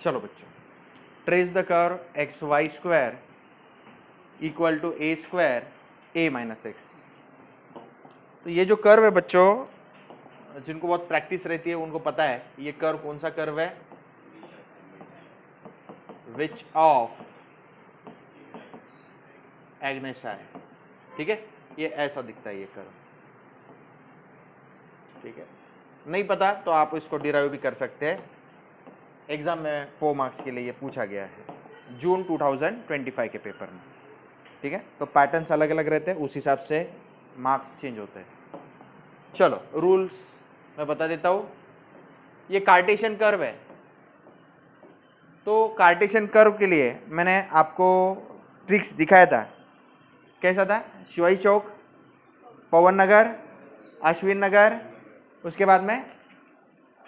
चलो बच्चों, trace the curve x y square equal to a square a minus x. तो ये जो कर्व है बच्चों, जिनको बहुत प्रैक्टिस रहती है उनको पता है ये कर्व कौन सा कर्व है, विच ऑफ एग्नेसा है। ठीक है, ये ऐसा दिखता है ये कर्व। ठीक है, नहीं पता तो आप इसको डिराइव भी कर सकते हैं। एग्जाम में 4 मार्क्स के लिए ये पूछा गया है जून 2025 के पेपर में। ठीक है, तो पैटर्न्स अलग अलग रहते हैं, उस हिसाब से मार्क्स चेंज होते हैं। चलो रूल्स मैं बता देता हूं। ये कार्टेशियन कर्व है, तो कार्टेशियन कर्व के लिए मैंने आपको ट्रिक्स दिखाया था। कैसा था? शिवाजी चौक, पवन नगर, अश्विन नगर, उसके बाद में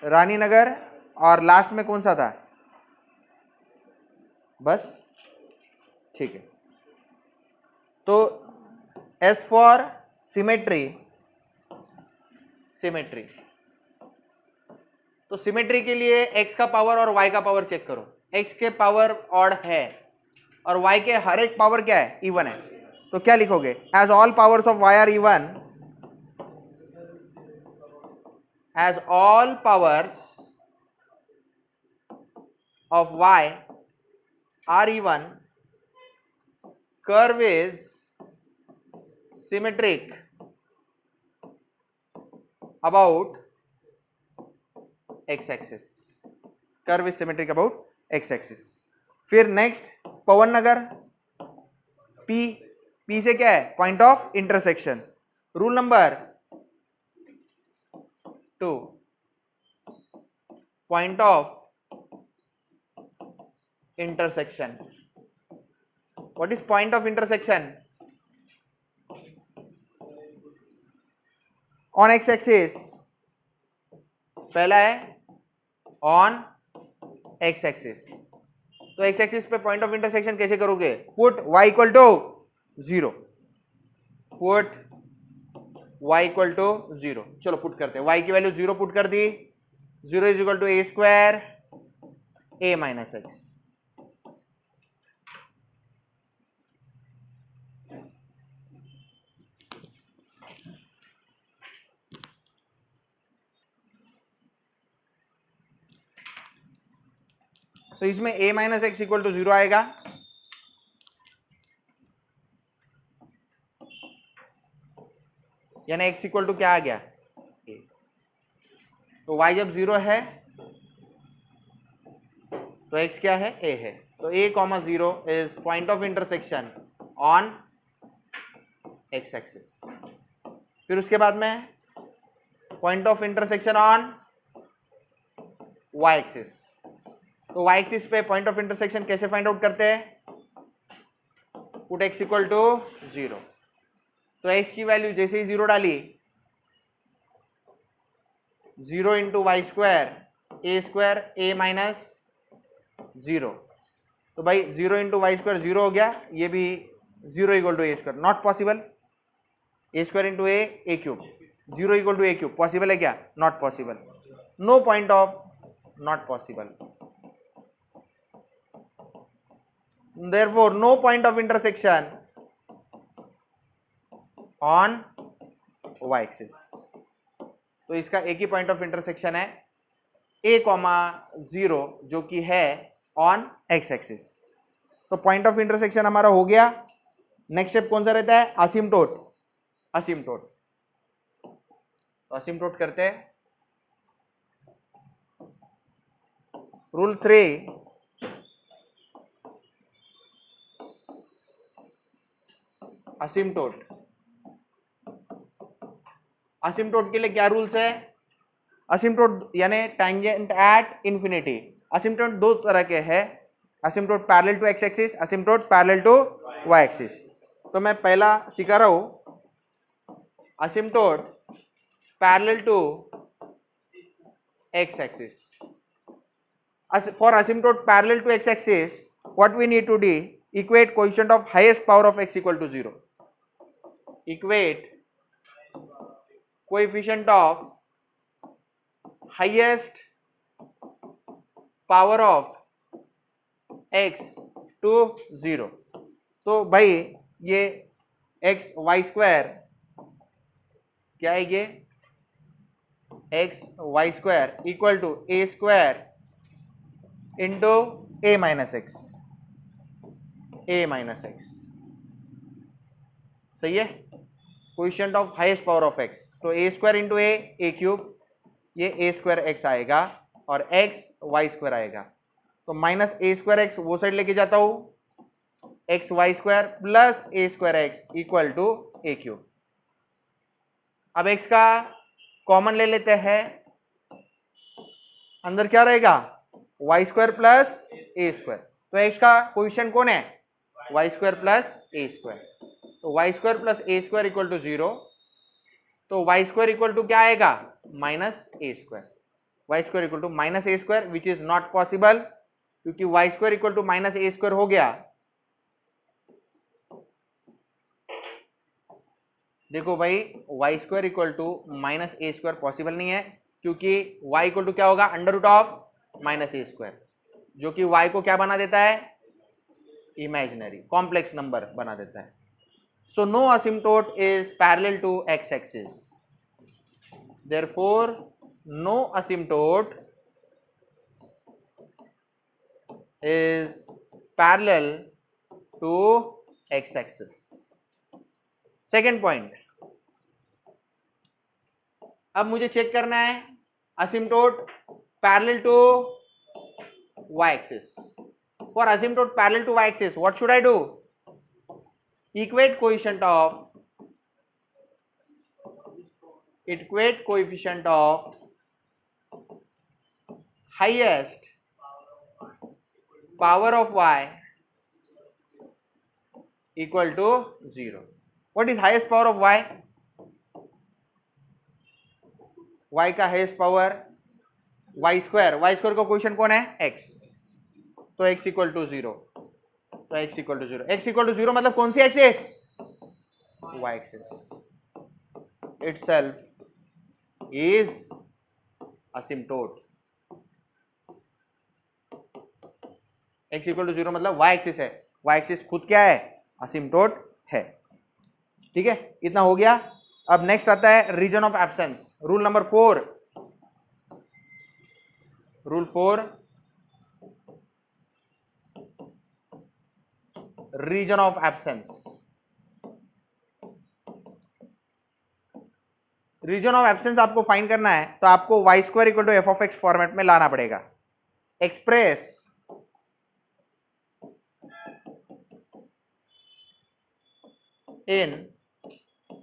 रानी नगर, और लास्ट में कौन सा था? बस। ठीक है, तो एस फॉर सिमेट्री, सिमेट्री तो सिमेट्री के लिए x का पावर और y का पावर चेक करो। x के पावर ऑड है और y के हर एक पावर क्या है? इवन है। तो क्या लिखोगे? As all powers of y are even, as all powers of y are even, curve is symmetric about x axis, curve is symmetric about x axis। फिर नेक्स्ट पवन नगर, p, p से क्या है? Point of intersection. Rule number 2, point of intersection। what is point of intersection? on x axis, पहला है on x axis। तो x axis पे point of intersection कैसे करोगे? put y equal to 0, put y equal to 0। चलो put करते हैं, y की वैल्यू 0 पुट कर दी। 0 is equal to a square a minus x। तो इसमें a minus x equal to 0 आएगा। यानी x इक्वल टू क्या आ गया? a। तो y जब 0 है तो x क्या है? a है। तो a comma 0 is point of intersection on x axis. फिर उसके बाद में point of intersection on y axis. तो y एक्सिस पे पॉइंट ऑफ इंटरसेक्शन कैसे फाइंड आउट करते हैं? Put x equal to 0। तो x की वैल्यू जैसे ही 0 डाली, 0 into y square a minus 0। तो भाई 0 इंटू वाई स्क्वायर 0 हो गया, ये भी 0 equal to a square, not possible. a square into a cube, 0 equal to a cube possible है क्या? Not possible. No point of, not possible. Therefore, no point of intersection on y axis। तो इसका एक ही point of intersection है a comma 0, जो कि है on x axis. तो पॉइंट ऑफ इंटरसेक्शन हमारा हो गया। नेक्स्ट स्टेप कौन सा रहता है? असिम्पटोट। असिम्पटोट, तो असिम्पटोट करते हैं। रूल 3, असिम्पटोट। असिम्पटोट के लिए क्या रूल्स है? असिम्पटोट यानी टैंजेंट एट इंफिनिटी। असिम्पटोट दो तरह के हैं, asymptote parallel to x axis, asymptote parallel to y axis. तो मैं पहला सिखा रहा हूं, asymptote parallel to x axis. For asymptote parallel to x axis, what we need to do, equate coefficient of highest power of x equal to 0। equate coefficient of highest power of x to 0। तो भाई ये x y square क्या है, ये x y square equal to a square into a minus x, a minus x, सही है, coefficient of highest power of x. तो a square into a cube, ये ए स्क्वायर एक्स आएगा और x y square आएगा। तो minus a square x वो side लेके जाता हूं, x y square plus a square x equal to a cube. अब एक्स का कॉमन ले लेते हैं, अंदर क्या रहेगा, y square plus a square. तो एक्स का कोएफिशिएंट कौन है, y square plus a square. तो y square plus a square equal to 0। तो वाई स्क्वायर इक्वल टू क्या आएगा, minus a square. Y square equal to minus a square which is not possible, क्योंकि y square equal to minus a square हो गया। देखो भाई y square equal to minus a square possible नहीं है, क्योंकि वाई इक्वल टू क्या होगा, under root of minus a square, जो कि वाई को क्या बना देता है, इमेजिनरी कॉम्प्लेक्स नंबर बना देता है। So no asymptote is parallel to x axis, therefore no asymptote is parallel to x axis. Second point, अब मुझे चेक करना है asymptote parallel to y axis. For asymptote parallel to y axis, what should I do? Equate coefficient of highest power of y equal to 0. What is highest power of y? y का highest power y square, y square का coefficient कौन है, x। तो x equal to 0, तो x equal to 0, x equal to 0 मतलब कौन सी axis, y axis itself is asymptote। x equal to 0 मतलब y एक्सिस है, y एक्सिस खुद क्या है, asymptote है। ठीक है, इतना हो गया। अब नेक्स्ट आता है region of absence, rule number 4। Rule 4, region of absence. Region of absence आपको फाइंड करना है तो आपको y square equal to f of x format में लाना पड़ेगा। Express in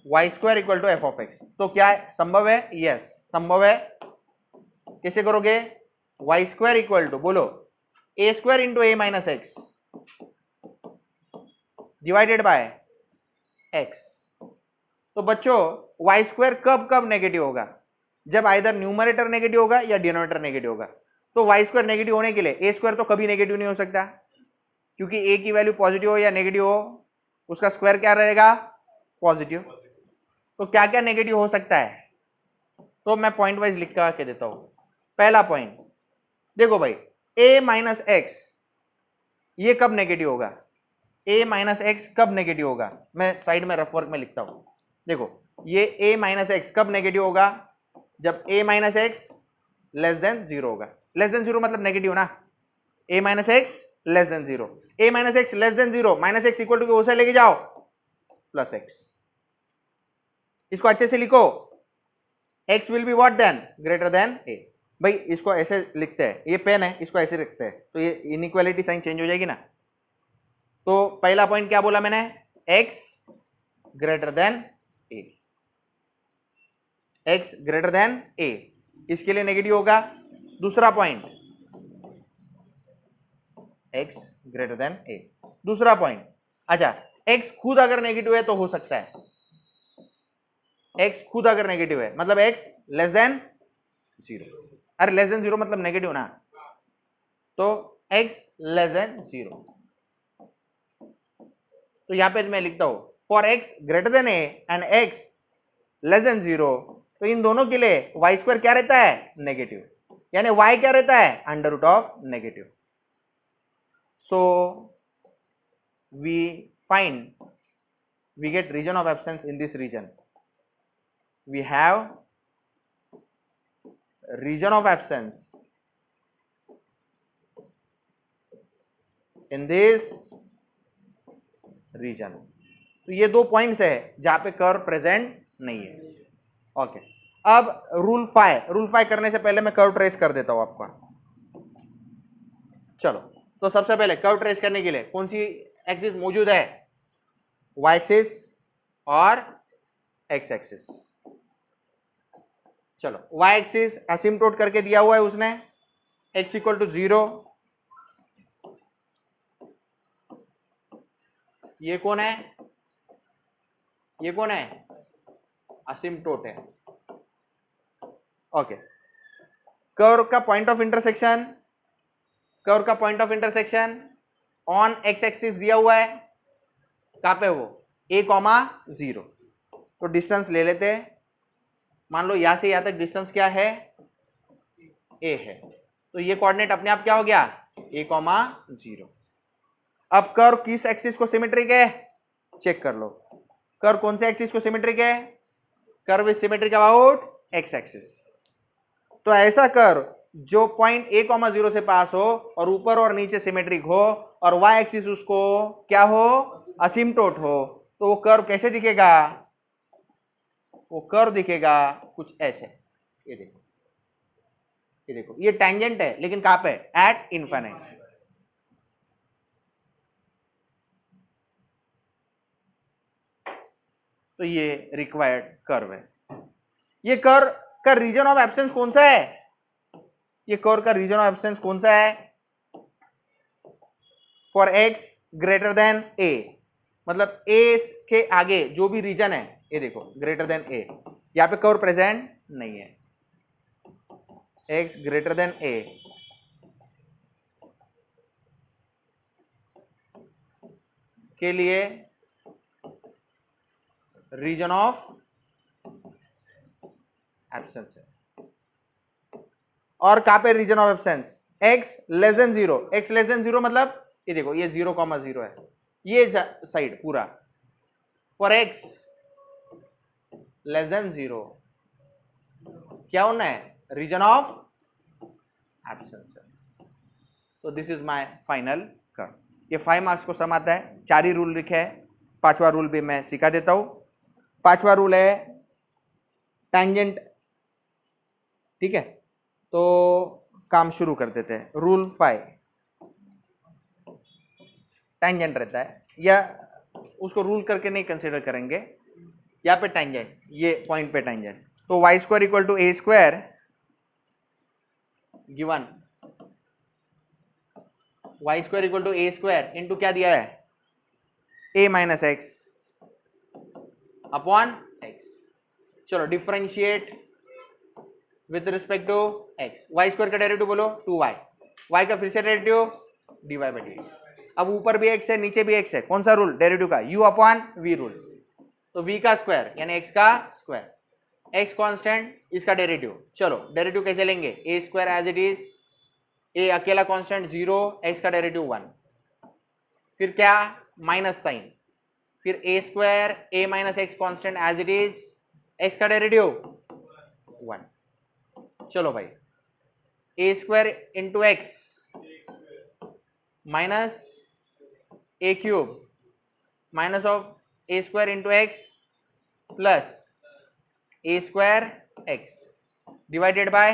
y square equal to f of x. तो क्या है, संभव है, यस संभव है। कैसे करोगे, वाई स्क्वायर इक्वल टू बोलो a square into a minus x divided by x. तो बच्चों वाई स्क्वायर कब कब नेगेटिव होगा, जब आइदर न्यूमरेटर नेगेटिव होगा या डिनोमिनेटर नेगेटिव होगा। तो वाई स्क्वायर नेगेटिव होने के लिए ए स्क्वायर तो कभी नेगेटिव नहीं हो सकता, क्योंकि ए की वैल्यू पॉजिटिव हो या नेगेटिव हो उसका स्क्वायर क्या रहेगा, पॉजिटिव। तो क्या क्या नेगेटिव हो सकता है, तो मैं पॉइंट वाइज लिख के देता हूं। पहला पॉइंट देखो भाई, a माइनस एक्स ये कब नेगेटिव होगा, a माइनस एक्स कब नेगेटिव होगा, मैं साइड में रफ वर्क में लिखता हूं। देखो ये a माइनस एक्स कब नेगेटिव होगा, जब a minus x less than 0 होगा। लेस देन 0 मतलब नेगेटिव ना, a minus x less than 0, a minus x less than 0, minus x equal to उसे लेके जाओ प्लस एक्स। इसको अच्छे से लिखो, x will be what then, greater than a। भाई इसको ऐसे लिखते हैं, ये पेन है इसको ऐसे लिखते हैं तो ये इनइक्वालिटी साइन चेंज हो जाएगी ना। तो पहला पॉइंट क्या बोला मैंने, x greater than a, x greater than a, इसके लिए नेगेटिव होगा। दूसरा point x greater than a, दूसरा पॉइंट। अच्छा x खुद अगर नेगेटिव है तो हो सकता है, x खुद अगर नेगेटिव है मतलब x लेस देन 0। अरे लेस देन 0 मतलब नेगेटिव ना, तो x लेस देन 0। तो यहां पे मैं लिखता हूं for x greater than a and x less than 0, तो इन दोनों के लिए y स्क्वायर क्या रहता है, नेगेटिव, यानी y क्या रहता है, under root of negative. So we get region of absence in this region. We have region of absence in this region. तो ये दो पॉइंट्स है जहां पे कर्व प्रेजेंट नहीं है. ओके, अब रूल 5 करने से पहले मैं कर्व ट्रेस कर देता हूं आपका. चलो, तो सबसे पहले कर्व ट्रेस करने के लिए कौन सी एक्सिस मौजूद है? y एक्सिस और x एक्सिस. चलो, y एक्सिस एसिम्प्टोट करके दिया हुआ है उसने, x इक्वल टू 0. ये कौन है? ये कौन है? एसिम्प्टोट है. ओके, कर्व का पॉइंट ऑफ इंटरसेक्शन, कर्व का point of intersection on x axis दिया हुआ है. कहां पे? वो a,0. तो डिस्टेंस ले लेते हैं. मान लो यहां से यहां तक डिस्टेंस क्या है? a है. तो ये कोऑर्डिनेट अपने आप क्या हो गया? a,0. अब कर्व किस एक्सिस को सिमेट्रिक है? चेक कर लो. कर्व कौन से एक्सिस को सिमेट्रिक है? Curve is symmetric about x axis. तो ऐसा कर्व जो पॉइंट a,0 से पास हो और ऊपर और नीचे सिमेट्रिक हो और y एक्सिस उसको क्या हो? असिम्प्टोट हो, तो वो कर्व कैसे दिखेगा? वो कर्व दिखेगा कुछ ऐसे. ये देखो, ये देखो, ये टेंजेंट है लेकिन कहां पे? At infinite. तो ये रिक्वायर्ड कर्व है. ये कर्व का रीजन ऑफ एब्सेंस कौन सा है? ये कर्व का रीजन ऑफ एब्सेंस कौन सा है? For x greater than a, मतलब a के आगे जो भी रीजन है, ये देखो ग्रेटर देन a, यहां पे कर्व प्रेजेंट नहीं है. x ग्रेटर देन a के लिए रीजन ऑफ एब्सेंस है. और कहां पे region of absence? x less than 0. x less than 0 मतलब ये देखो, ये 0,0 है, ये साइड पूरा. फॉर x लेस देन 0 क्या होना है? रीजन ऑफ एब्सेंस है. तो this is my final curve. ये 5 मार्क्स को सम आता है. 4 ही रूल लिखे हैं. 5वां रूल भी मैं सिखा देता हूं. 5वां रूल है टेंजेंट. ठीक है, तो काम शुरू कर देते हैं. रूल 5 टेंजेंट रहता है, या उसको रूल करके नहीं कंसीडर करेंगे. यहाँ पे टेंजेंट, ये पॉइंट पे टेंजेंट. तो y square equal to a square given y square equal to a square into क्या दिया है? a minus x upon x. चलो, differentiate with respect to x. y square का डेरिवेटिव बोलो 2y. y का फिर से डेरिवेटिव dy बाई dx. अब ऊपर भी x है, नीचे भी x है. कौन सा रूल? डेरिवेटिव का, u अपॉन v रूल. तो v का स्क्वायर यानी x का स्क्वायर, x कांस्टेंट, इसका डेरिवेटिव. चलो, डेरिवेटिव कैसे लेंगे? a square as it is, a अकेला कांस्टेंट 0, x का डेरिवेटिव 1, फिर क्या? माइनस साइन, फिर a square a minus x constant as it is, x का डेरिवेटिव 1. चलो भाई, a square into x minus a cube minus of a square into x plus a square x divided by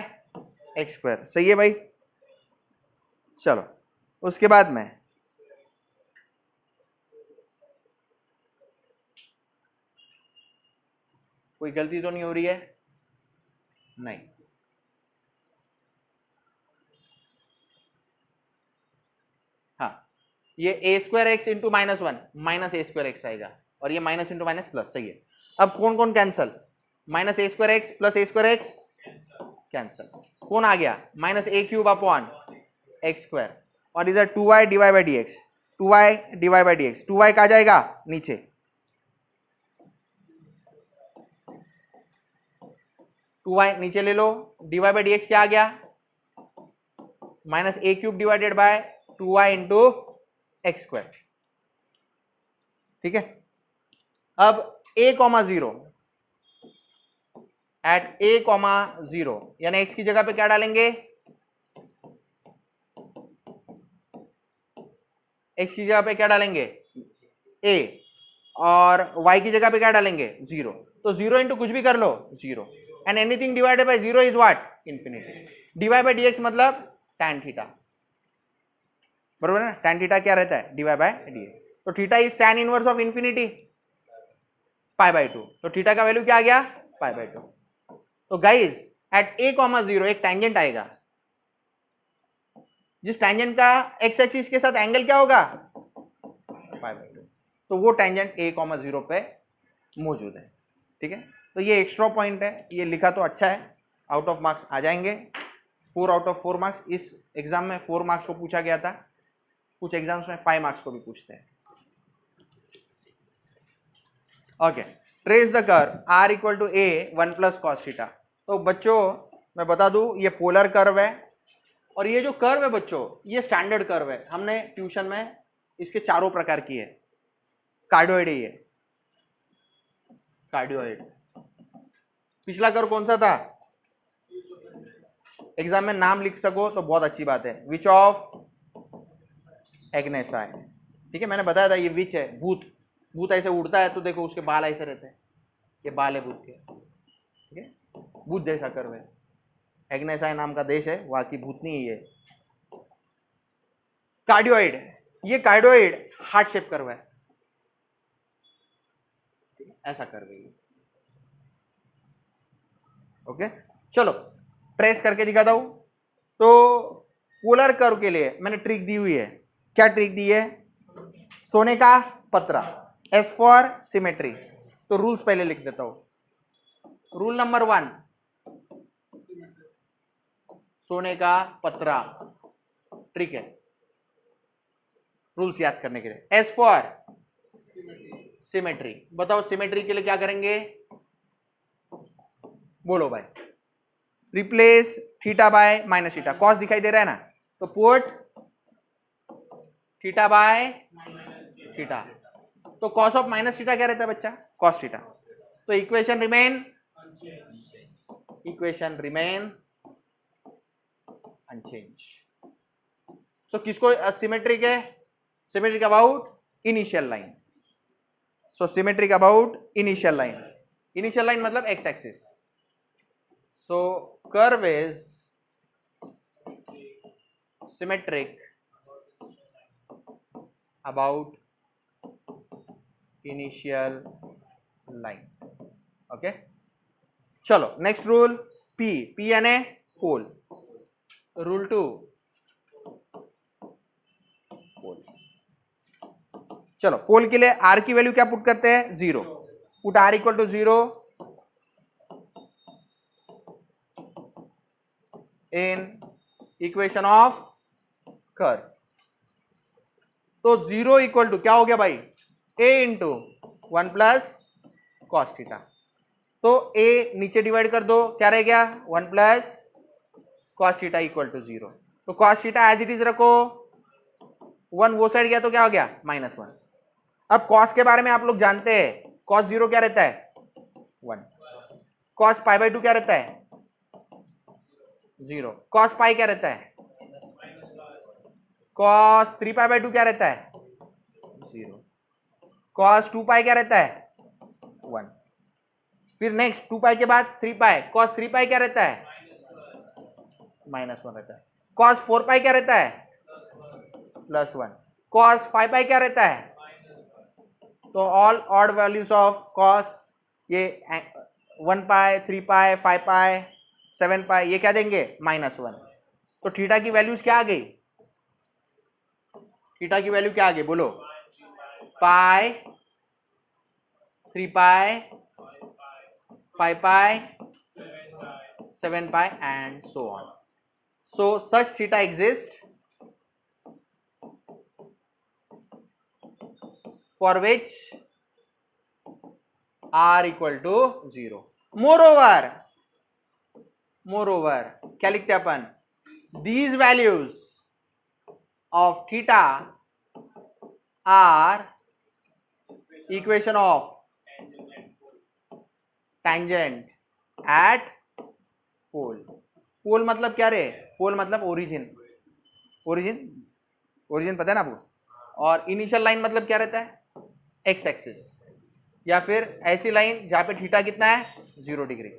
x square. सही है भाई? चलो, उसके बाद में कोई गलती तो नहीं हो रही है? नहीं. हाँ, ये a square x into minus 1 minus a square x आएगा, और ये माइनस इंटू माइनस प्लस. सही है. अब कौन कौन cancel? Minus a square x plus a square x cancel. कौन आ गया? Minus a cube upon x square, और इधर 2y divide by dx. 2y divide by dx. 2y कहाँ जाएगा? नीचे. 2y नीचे ले लो. डिवाइड बाई dx क्या आ गया? Minus a cube divided by 2y into x square. ठीक है, अब a comma 0 at a comma 0 यानी x की जगह पे क्या डालेंगे, x की जगह पे क्या डालेंगे a, और y की जगह पे क्या डालेंगे 0। तो 0 इंटू कुछ भी कर लो 0, and anything divided by 0 is what, infinity. dy by dx मतलब tan थीटा, बरोबर ना, tan थीटा क्या रहता है, dy बाय dx। तो theta is tan inverse of infinity pi by 2, तो थीटा का वैल्यू क्या आ गया, पाई बाय 2। तो गाइज एट a कॉमा 0 एक टेंजेंट आएगा, जिस टेंजेंट का x एक्सिस के साथ एंगल क्या होगा, पाई बाय 2, तो वो टेंजेंट a कॉमा 0 पे मौजूद है। ठीक है, तो ये एक्स्ट्रा पॉइंट है, ये लिखा तो अच्छा है, आउट ऑफ मार्क्स आ जाएंगे, 4 आउट ऑफ 4 मार्क्स। इस एग्जाम में 4 मार्क्स को पूछा गया था, कुछ एग्जाम्स में 5 मार्क्स को भी पूछते हैं। Okay, trace the curve r equal to a 1 plus cos theta. तो बच्चों मैं बता दूं, ये पोलर कर्व है, और ये जो कर्व है बच्चों ये स्टैंडर्ड कर्व है, हमने ट्यूशन में इसके चारों प्रकार किए, कार्डियोइड है ये, कार्डियोइड। पिछला कर्व कौन सा था, एग्जाम में नाम लिख सको तो बहुत अच्छी बात है, विच ऑफ एग्नेसाई। ठीक है, मैंने बताया था ये विच है, भूत, भूत ऐसे उड़ता है तो देखो उसके बाल ऐसे रहते हैं, ये बाल है भूत के। ठीक है, भूत जैसा कर्व है, एग्नेसाई नाम का देश है, वहां की भूतनी ही है। कार्डियोइड, ये कार्डियोइड हार्ट शेप कर्व है, ऐसा कर्व है ये। ओके, चलो ट्रेस करके दिखाता हूं। तो पोलर कर्व के लिए मैंने ट्रिक दी हुई है, क्या ट्रिक दी है, सोने का पतरा, एस फॉर सिमेट्री। तो रूल्स पहले लिख देता हूं। रूल नंबर 1, सोने का पतरा, ट्रिक है रूल्स याद करने के लिए। एस फॉर सिमेट्री, बताओ सिमेट्री के लिए क्या करेंगे, बोलो भाई, replace theta by minus theta, cos दिखाई दे रहा है ना, तो पुट थीटा बाय थीटा। तो कॉस ऑफ माइनस थीटा क्या रहता है बच्चा, कॉस थीटा। तो इक्वेशन रिमेन अनचेंज्ड। सो किसको सिमेट्रिक है, symmetric about initial line. So symmetric about initial line, initial line मतलब x axis. So curve is symmetric about initial line। Okay, चलो next rule, p यानी पोल। Rule 2, पोल। चलो पोल के लिए r की value क्या पुट करते हैं, 0। Put r equal to 0 in equation of curve. तो 0 इक्वल टू क्या हो गया भाई, a into 1 plus cos theta. तो a नीचे डिवाइड कर दो, क्या रह गया 1 plus cos theta equal to 0। तो cos theta as it is रखो, 1 वो साइड गया तो क्या हो गया -1। अब कॉस के बारे में आप लोग जानते हैं, कॉस 0 क्या रहता है 1, कॉस पाई बाय 2 क्या रहता है 0, कॉस पाई क्या रहता है, कॉस 3 पाई बाय 2 क्या रहता है 0, कॉस 2 पाई क्या रहता है 1। फिर नेक्स्ट 2 पाई के बाद 3 पाई, कॉस 3 पाई क्या रहता है -1 रहता है। कॉस 4 पाई क्या रहता है +1। कॉस 5 पाई क्या रहता है, तो all odd values of cos, ये 1 पाई 3 पाई 5 पाई 7 पाई, ये क्या देंगे -1। तो थीटा की वैल्यूज क्या आ गई, थीटा की वैल्यू क्या आ गई बोलो, pi 3 pi 5 pi 7 pi and so on. So such theta exist for which r equal to 0। moreover क्या लिखते हैं अपन, these values of theta r equation of tangent at pole. Pole मतलब क्या रे? पोल मतलब ओरिजिन. ओरिजिन पता है ना आपको. और इनिशियल लाइन मतलब क्या रहता है? एक्स एक्सिस, या फिर ऐसी लाइन जहां पे थीटा कितना है? 0 degree.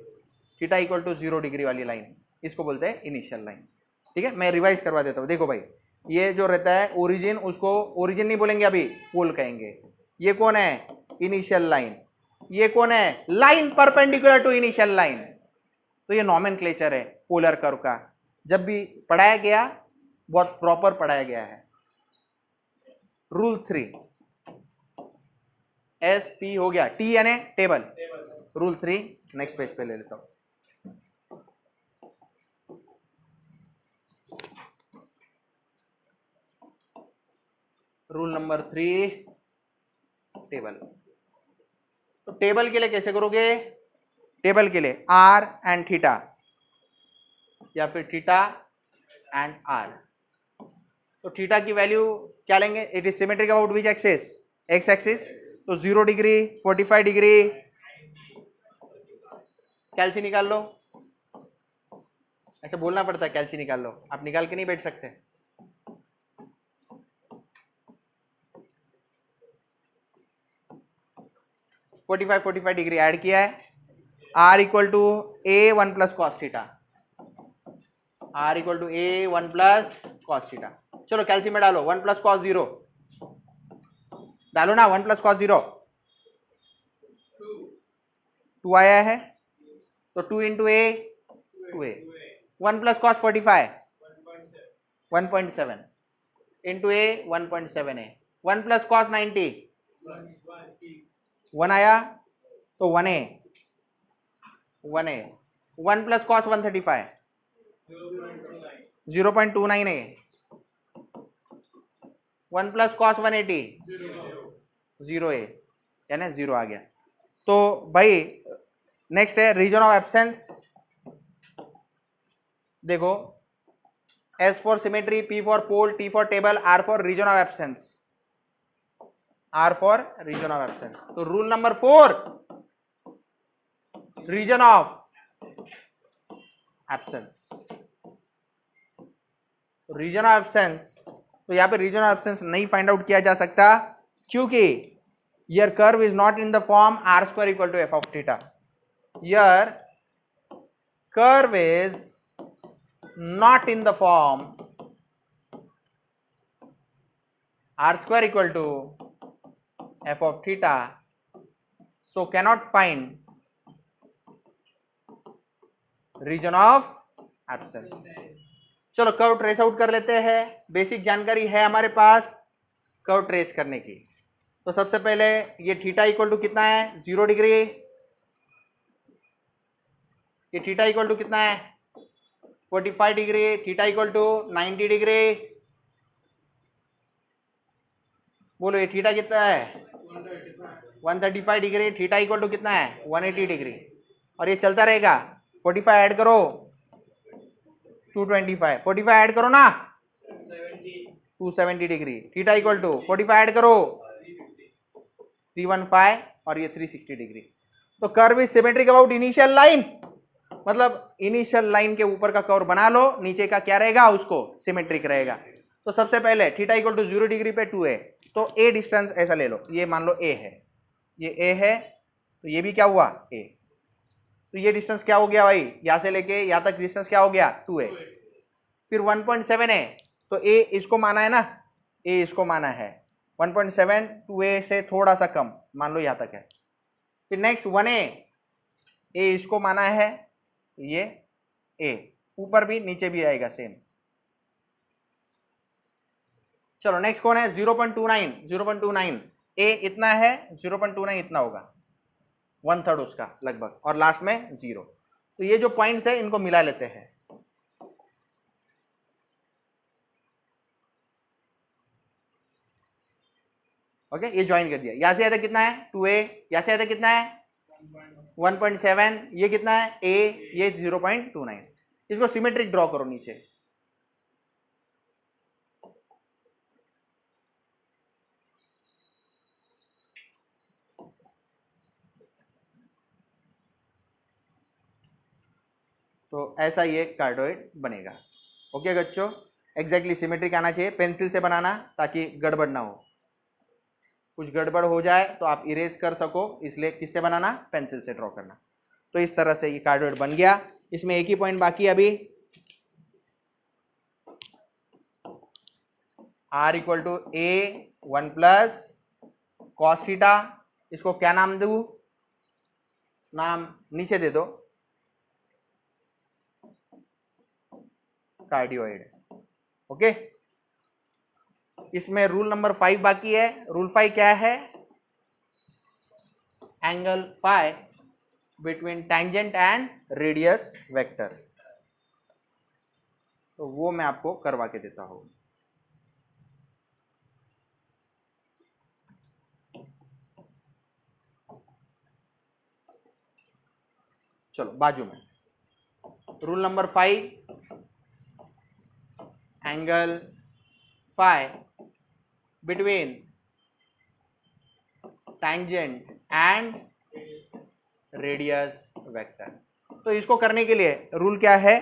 Theta equal to 0 degree वाली लाइन, इसको बोलते हैं इनिशियल लाइन. ठीक है, मैं रिवाइज करवा देता हूं. देखो भाई, ये जो रहता है ओरिजिन, उसको ओरिजिन नहीं बोलेंगे अभी, पोल कहेंगे. ये कौन है? Initial line. ये कौन है? Line perpendicular to initial line. तो ये नॉमेनक्लेचर है पोलर कर्व का. जब भी पढ़ाया गया, बहुत प्रॉपर पढ़ाया गया है. रूल 3 एस पी हो गया. टी यानी टेबल. रूल 3 नेक्स्ट पेज पे ले लेता हूं. Rule number 3 table. तो टेबल के लिए कैसे करोगे? टेबल के लिए आर एंड थीटा, या फिर थीटा एंड आर. तो थीटा की वैल्यू क्या लेंगे? It is symmetric about which axis? X axis. तो 0 डिग्री, 45 डिग्री. कैल्सी निकाल लो. ऐसे बोलना पड़ता है कैल्सी निकाल लो, आप निकाल के नहीं बैठ सकते. फोर्टी फाइव डिग्री ऐड किया है. R equal to a 1 plus cos theta. R equal to a 1 plus cos theta. चलो कैल्सी में डालो. 1 प्लस कॉस 0 डालो ना. 1 प्लस कॉस 0 2 आया है. तो 2 इंटू ए 2a. 1 प्लस कॉस 45 1.7 इंटू ए 1.7a. 1 प्लस कॉस 90 1 आया, तो 1a. 1 plus cos 135 0.29a. 1 plus cos 180 0a, यानी 0 आ गया. तो भाई नेक्स्ट है रीजन ऑफ एब्सेंस. देखो, S for symmetry, P for pole, T for table, R for region of absence. R for region of absence. तो rule number 4 region of absence. Region of absence, तो यहां पे region of absence नहीं find out किया जा सकता, क्योंकि your curve is not in the form r square equal to f of theta. Your curve is not in the form r square equal to f of theta, so cannot find region of absence. चलो curve trace out कर लेते हैं. Basic जानकारी है हमारे पास curve trace करने की. तो सबसे पहले ये थीटा इक्वल टू कितना है? 0 डिग्री. ये थीटा इक्वल टू कितना है? 45 degree. Theta equal to 90 degree. बोलो ये थीटा कितना है? 135 डिग्री. थीटा इक्वल टू कितना है? 180 डिग्री. और ये चलता रहेगा. 45 ऐड करो 225. 45 ऐड करो ना 270 degree. Theta equal to 45 add करो 315, और ये 360 डिग्री. तो curve is symmetric about initial line. मतलब इनिशियल लाइन के ऊपर का कर्व बना लो, नीचे का क्या रहेगा? उसको सिमेट्रिक रहेगा. तो सबसे पहले थीटा इक्वल टू 0 डिग्री पे 2a. तो a डिस्टेंस ऐसा ले लो. ये मान लो a है, ये a है, तो ये भी क्या हुआ? a. तो ये डिस्टेंस क्या हो गया भाई? यहां से लेके यहां तक डिस्टेंस क्या हो गया? 2a. फिर 1.7 है, तो a इसको माना है ना, a इसको माना है. 1.7 2a से थोड़ा सा कम मान लो यहां तक है. फिर नेक्स्ट 1a, a इसको माना है, ये a ऊपर भी नीचे भी आएगा सेम. चलो नेक्स्ट कौन है? 0.29. 0.29 a इतना है, 0.29 इतना होगा, 1/3 उसका लगभग, और लास्ट में 0. तो ये जो पॉइंट्स है इनको मिला लेते हैं. ओके, ये ज्वाइन कर दिया. यहां से आया था कितना है? 2a. यहां से आया था कितना है? 1.7. ये कितना है? a. ये 0.29. इसको सिमेट्रिक ड्रॉ करो नीचे. तो ऐसा ये कार्डोइड बनेगा। ओके बच्चों, एग्जैक्टली सिमेट्रिक आना चाहिए, पेंसिल से बनाना ताकि गड़बड़ ना हो, कुछ गड़बड़ हो जाए तो आप इरेज कर सको, इसलिए किससे बनाना, पेंसिल से ड्रॉ करना। तो इस तरह से ये कार्डोइड बन गया। इसमें एक ही पॉइंट बाकी है अभी, r equal to a 1 plus cos theta, इसको क्या नाम दूं, नाम नीचे दे दो, कार्डियोइड। ओके, इसमें रूल नंबर 5 बाकी है। रूल 5 क्या है, angle phi between tangent and radius vector, तो वो मैं आपको करवा के देता हूं। चलो बाजू में, rule number 5, angle phi between tangent and radius vector. तो इसको करने के लिए रूल क्या है,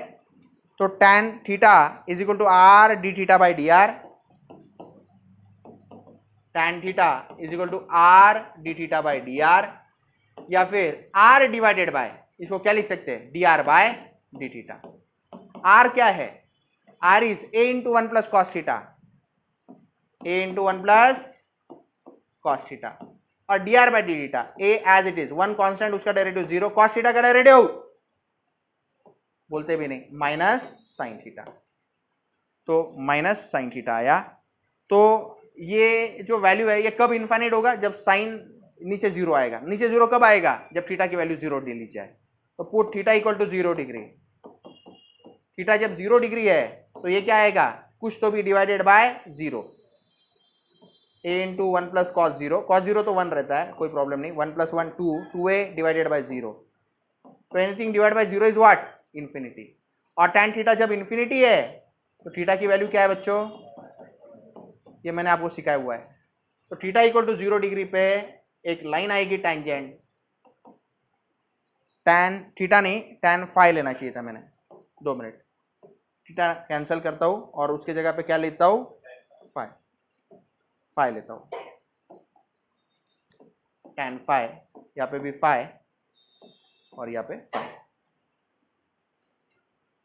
तो tan theta is equal to r d theta by d r, tan theta is equal to r d theta by d r, या फिर r डिवाइडेड बाय, इसको क्या लिख सकते हैं, d r by d theta. r क्या है, r is a into 1 plus cos theta, a into 1 plus cos theta, और d r by d theta a as it is, 1 constant, उसका derivative 0, cos theta का derivative बोलते भी नहीं, minus sine theta, तो minus sine theta आया। तो ये जो वैल्यू है ये कब इनफाइनाइट होगा, जब साइन नीचे 0 आएगा। नीचे 0 कब आएगा, जब थीटा की वैल्यू 0 ले ली जाए। तो put theta equal to 0 degree, theta जब 0 डिग्री है तो ये क्या आएगा, कुछ तो भी divided by 0, a into 1 plus cos 0, cos 0 तो 1 रहता है, कोई प्रॉब्लम नहीं, 1 प्लस 1 2, 2a डिवाइडेड बाय 0, तो anything divide by 0 is what, infinity. और tan थीटा जब इंफिनिटी है तो थीटा की वैल्यू क्या है बच्चों, ये मैंने आपको सिखाया हुआ है। तो थीटा इक्वल टू 0 डिग्री पे एक लाइन आएगी टैंजेंट, tan थीटा नहीं, tan फाई लेना चाहिए था मैंने, 2 मिनट, थीटा कैंसिल करता हूं और उसके जगह पे क्या लेता हूं, फाई, फाई लेता हूं, tan फाई, यहाँ पे भी फाई और यहाँ पे फाई,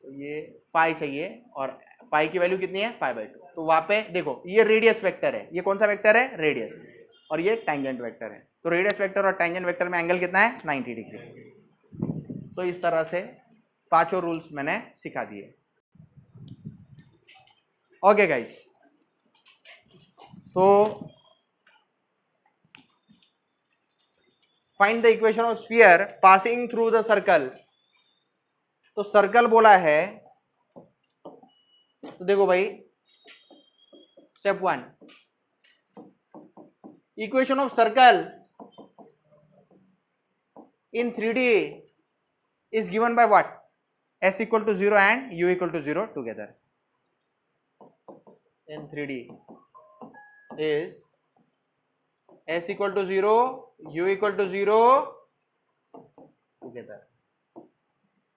तो ये फाई चाहिए, और फाई की वैल्यू कितनी है, फाई बाई 2। तो वहां पे देखो ये रेडियस वेक्टर है, ये कौन सा वेक्टर है, रेडियस, और ये टैंजेंट वेक्टर है। तो रेडियस वेक्टर और टैंजेंट वेक्टर में एंगल कितना है, 90 डिग्री। तो इस तरह से पांचों रूल्स मैंने सिखा दिए। ओके गाइस, तो find the equation of sphere passing through the circle. तो सर्कल बोला है, तो देखो भाई step 1, equation of circle in 3D is given by what, s equal to 0 and u equal to 0 together. In 3D is s equal to 0, u equal to 0 together.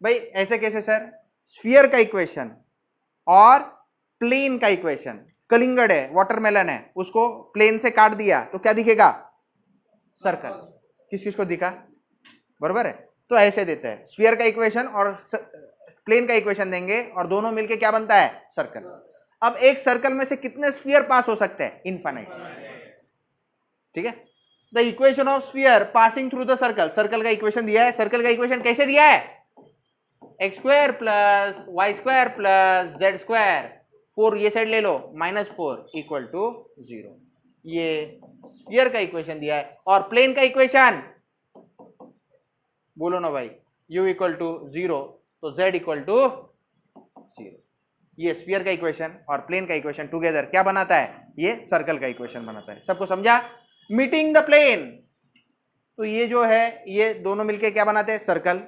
भाई ऐसे कैसे sir, sphere का equation और plane का equation, कलिंगड़ है, watermelon है, उसको plane से काट दिया तो क्या दिखेगा, सर्कल। किस किस को दिखा, बरोबर है। तो ऐसे देते हैं, स्फीयर का इक्वेशन और प्लेन का इक्वेशन देंगे और दोनों मिलके क्या बनता है, सर्कल। अब एक सर्कल में से कितने स्फीयर पास हो सकते हैं, इनफाइनाइट, ठीक है। The equation of sphere passing through the circle, circle का इक्वेशन दिया है। सर्कल का इक्वेशन कैसे दिया है, x square plus y square plus z square, 4 ये साइड ले लो, -4 इक्वल टू 0, ये स्फीयर का इक्वेशन दिया है। और प्लेन का इक्वेशन बोलो ना भाई, u इक्वल टू 0 तो z इक्वल टू 0। ये स्फीयर का इक्वेशन और प्लेन का इक्वेशन टुगेदर क्या बनाता है, ये सर्कल का इक्वेशन बनाता है। सबको समझा, मीटिंग द प्लेन, तो ये जो है ये दोनों मिलके क्या बनाते हैं, सर्कल।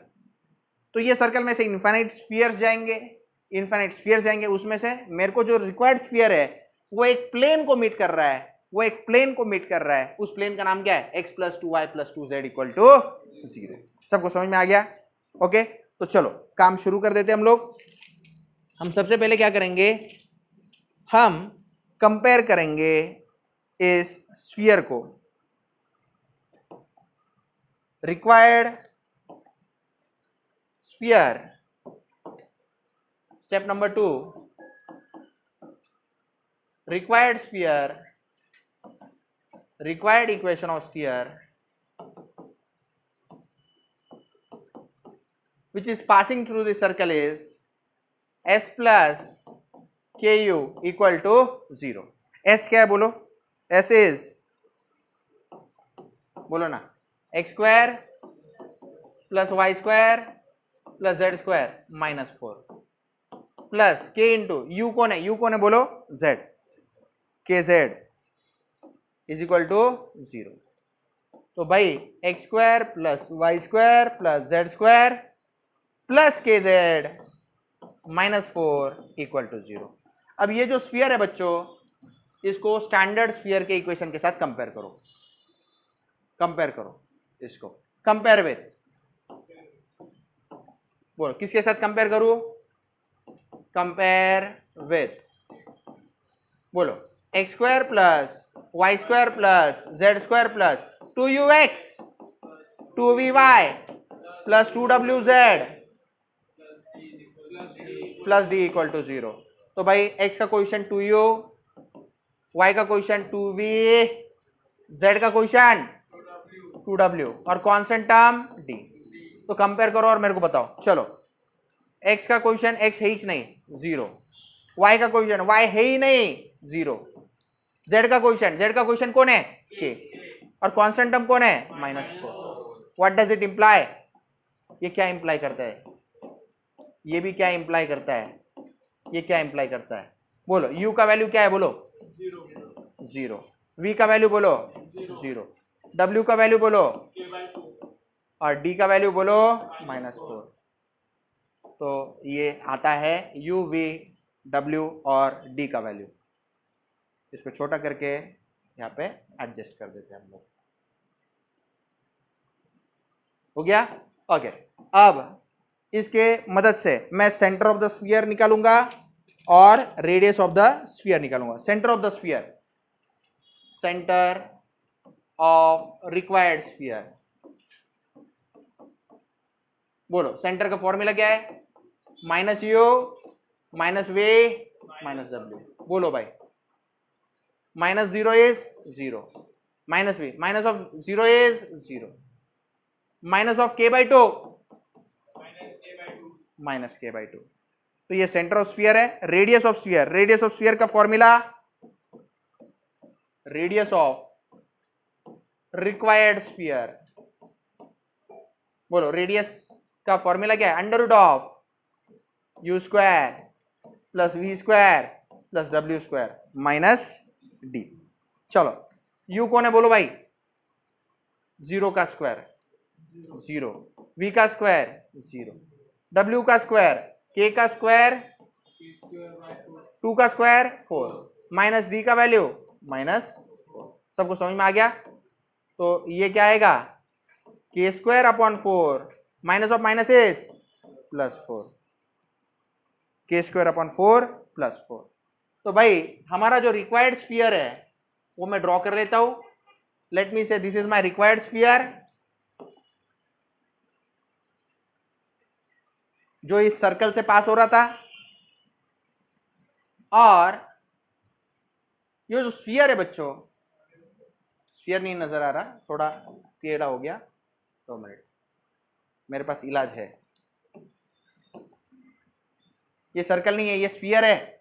तो ये सर्कल में से इनफाइनाइट स्फीयर्स जाएंगे, इनफाइनाइट स्फीयर्स जाएंगे, उसमें से मेरे को जो रिक्वायर्ड स्फीयर है वो एक प्लेन को मीट कर रहा है, वो एक प्लेन को मीट कर रहा है। उस प्लेन का नाम क्या है, x + 2y + 2z = 0। सबको समझ में आ गया, ओके। तो चलो काम शुरू कर देते हम लोग। हम सबसे पहले क्या करेंगे, हम कंपेयर करेंगे इस स्फीयर को, required sphere, step number 2, required sphere, required equation of sphere which is passing through the circle is s plus ku equal to 0। s क्या है बोलो, s is, बोलो ना, x square plus y square plus z square minus 4 plus k into u कौन है, u कौन है बोलो, z, kz is equal to 0। तो भाई x square plus y square plus z square plus k z minus 4 equal to 0। अब ये जो स्फीयर है बच्चों, इसको स्टैंडर्ड स्फीयर के इक्वेशन के साथ कंपेयर करो, कंपेयर करो इसको, कंपेयर विथ, बोलो किसके साथ कंपेयर करूं, कंपेयर विथ, बोलो x square plus y square plus z square plus 2ux 2vy plus 2wz plus d equal to 0। तो भाई x का कोएफिशिएंट 2u, y का कोएफिशिएंट 2v, z का कोएफिशिएंट 2w और कांस्टेंट टर्म d। तो compare करो और मेरे को बताओ। चलो x का कोएफिशिएंट x है ही नहीं 0, y का कोएफिशिएंट y है ही नहीं 0, z का कोएफिशिएंट कौन है k और कांस्टेंट टर्म कौन है -4। व्हाट डज इट इंप्लाई, ये क्या इंप्लाई करता है, ये भी क्या इंप्लाई करता है, ये क्या इंप्लाई करता है, बोलो u का वैल्यू क्या है बोलो 0, v का वैल्यू बोलो 0, w का वैल्यू बोलो और d का वैल्यू बोलो -4। तो ये आता है u, v, w और d का वैल्यू। इसको छोटा करके यहाँ पे एडजस्ट कर देते हैं हम लोग, हो गया। ओके, अब इसके मदद से मैं सेंटर ऑफ द स्फीयर निकालूंगा और रेडियस ऑफ द स्फीयर निकालूंगा। Centre of the sphere, centre of required sphere, बोलो सेंटर का फॉर्मूला क्या है, -u -v -w। बोलो भाई, -0 is 0, -v, minus of 0 is 0, minus of k by 2 minus k by 2। तो ये सेंटर ऑफ स्फीयर है। Radius of sphere, radius of sphere का formula, radius of required sphere, बोलो रेडियस का फॉर्मूला क्या है, √ u square plus v square plus w square minus d। चलो u कौन है बोलो भाई, 0 का स्क्वायर 0, v का स्क्वायर 0, w का स्क्वायर, k का स्क्वायर 2 का स्क्वायर 4 माइनस d का वैल्यू -4। सबको समझ में आ गया। तो ये क्या आएगा, k square upon 4 minus of minus is +4, k square upon 4 +4। तो भाई हमारा जो रिक्वायर्ड स्फीयर है वो मैं ड्रॉ कर लेता हूं। लेट मी से this is my required sphere, जो इस सर्कल से पास हो रहा था, और ये जो स्फीयर है बच्चों, स्फीयर नहीं नजर आ रहा, थोड़ा टेढ़ा हो गया, 2 मिनट, मेरे पास इलाज है। ये सर्कल नहीं है, ये स्फीयर है।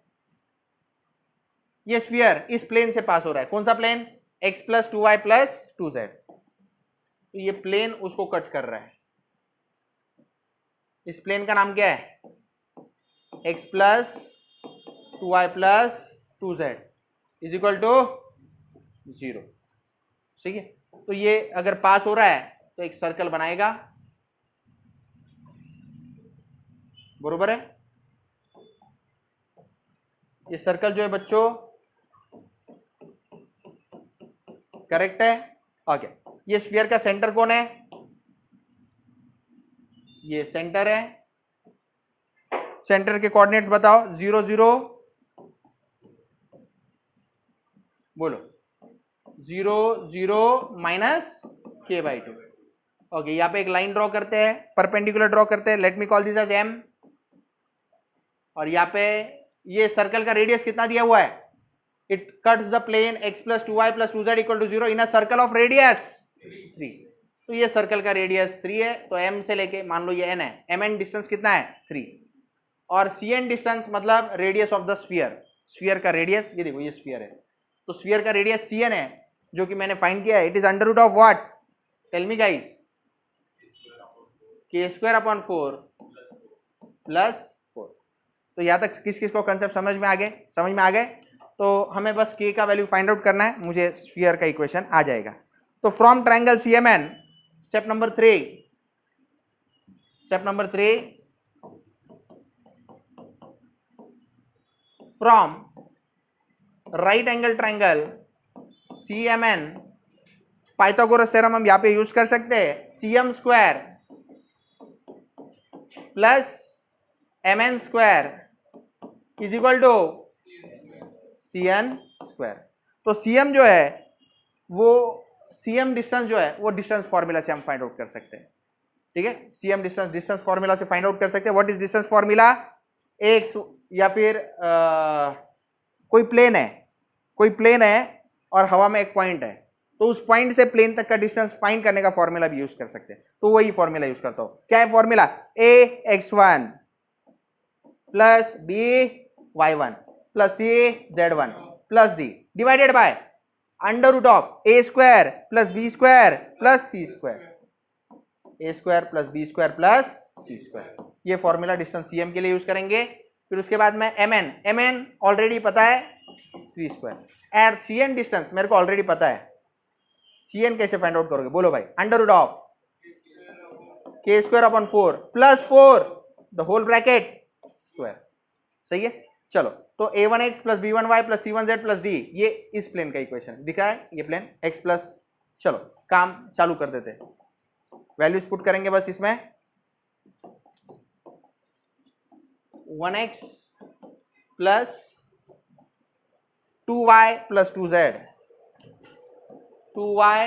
ये स्फीयर इस प्लेन से पास हो रहा है। कौन सा प्लेन, x + 2y + 2z। तो ये प्लेन उसको कट कर रहा है। इस प्लेन का नाम क्या है, x + 2y + 2z = 0। ठीक है, तो ये अगर पास हो रहा है तो एक सर्कल बनाएगा, बरोबर है। ये सर्कल जो है बच्चों करेक्ट है। ओके, ये स्फीयर का सेंटर कौन है, ये सेंटर है, सेंटर के कोऑर्डिनेट्स बताओ, 0 0, बोलो 0 0 माइनस k/2। ओके, यहाँ पे एक लाइन ड्रॉ करते हैं, परपेंडिकुलर ड्रॉ करते हैं, let me call this as m। और यहाँ पे ये सर्कल का रेडियस कितना दिया हुआ है, it cuts the plane x + 2y + 2z = 0 in a circle of radius 3। तो ये सर्कल का रेडियस 3 है, तो m से लेके मान लो ये n है, mn डिस्टेंस कितना है 3, और cn डिस्टेंस मतलब radius of the sphere, sphere का रेडियस, ये देखो ये स्फीयर है, तो स्फीयर का रेडियस cn है जो कि मैंने फाइंड किया है। It is under root of what, tell me guys, k²/4 + 4। तो यहां तक किस किस को कंसेप्ट समझ में आ गए, समझ में आ गए? तो हमें बस k का वैल्यू फाइंड आउट करना है, मुझे स्फीयर का इक्वेशन आ जाएगा। तो from triangle CMN, step number 3, from right angle triangle CMN, Pythagoras theorem हम यहां पे यूज कर सकते हैं, cm² + mn² = cn²। तो cm जो है वो cm डिस्टेंस जो है वो डिस्टेंस फॉर्मूला से हम फाइंड आउट कर सकते हैं, ठीक है, cm डिस्टेंस फॉर्मूला से फाइंड आउट कर सकते हैं। What is distance formula, x या फिर कोई प्लेन है और हवा में एक पॉइंट है, तो उस पॉइंट से प्लेन तक का डिस्टेंस फाइंड करने का फॉर्मूला भी यूज कर सकते हैं। तो वही फॉर्मूला यूज करता हूं, क्या है formula, ax1 + by1 + cz1 + d divided by under root of a² + b² + c², a² + b² + c²। ये फॉर्मूला डिस्टेंस cm के लिए यूज करेंगे। फिर उसके बाद में mn ऑलरेडी पता है 3², एंड cn डिस्टेंस मेरे को ऑलरेडी पता है, cn कैसे फाइंड आउट करोगे, बोलो भाई, under root of k²/4 + 4 the whole bracket square. सही है, चलो, तो a1x + b1y + c1z + d, ये इस प्लेन का इक्वेशन दिख रहा है, ये प्लेन x प्लस, चलो काम चालू कर देते हैं, वैल्यूज पुट करेंगे बस इसमें, 1x + 2y + 2z, 2y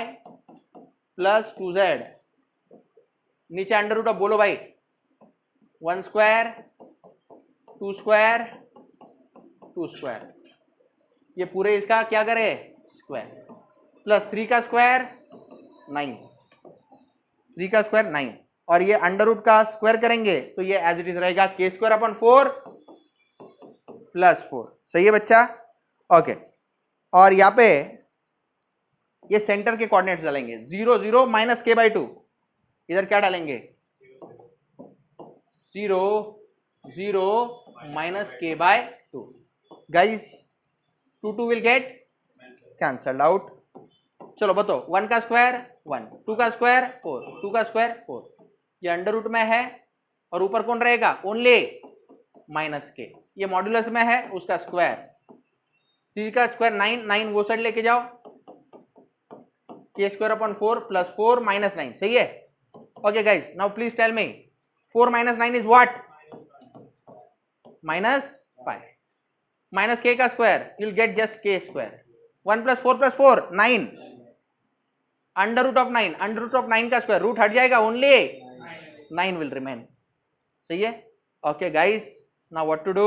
+ 2z, नीचे अंडर रूट ऑफ, बोलो भाई, 1² 2², 2², ये पूरे इसका क्या करे स्क्वायर, प्लस 3 का स्क्वायर 9, 3 का स्क्वायर 9, और ये अंडर रूट का स्क्वायर करेंगे तो ये एज इट इज रहेगा k²/4 + 4। सही है बच्चा, ओके। और यहाँ पे ये सेंटर के कोऑर्डिनेट्स डालेंगे, 0 0 - k/2, इधर क्या डालेंगे 0 0 - k/2। Guys 2 2 will get cancelled out. चलो बताओ, 1 का स्क्वायर 1, 2 का स्क्वायर 4, 2 का स्क्वायर 4, ये अंडर रूट में है, और ऊपर कौन रहेगा, ओनली -k, ये मॉड्यूलस में है उसका स्क्वायर, 3 का स्क्वायर 9, 9 वो साइड लेके जाओ, k²/4 + 4 - 9, सही है। Okay guys, now please tell me 4 - 9 is what, -5, -k का square you will get just k², 1 + 4 + 4 9, under root of 9, under root of 9 का स्क्वायर, रूट हट जाएगा, ओनली 9 विल रिमेन। सही है, okay guys, now what to do,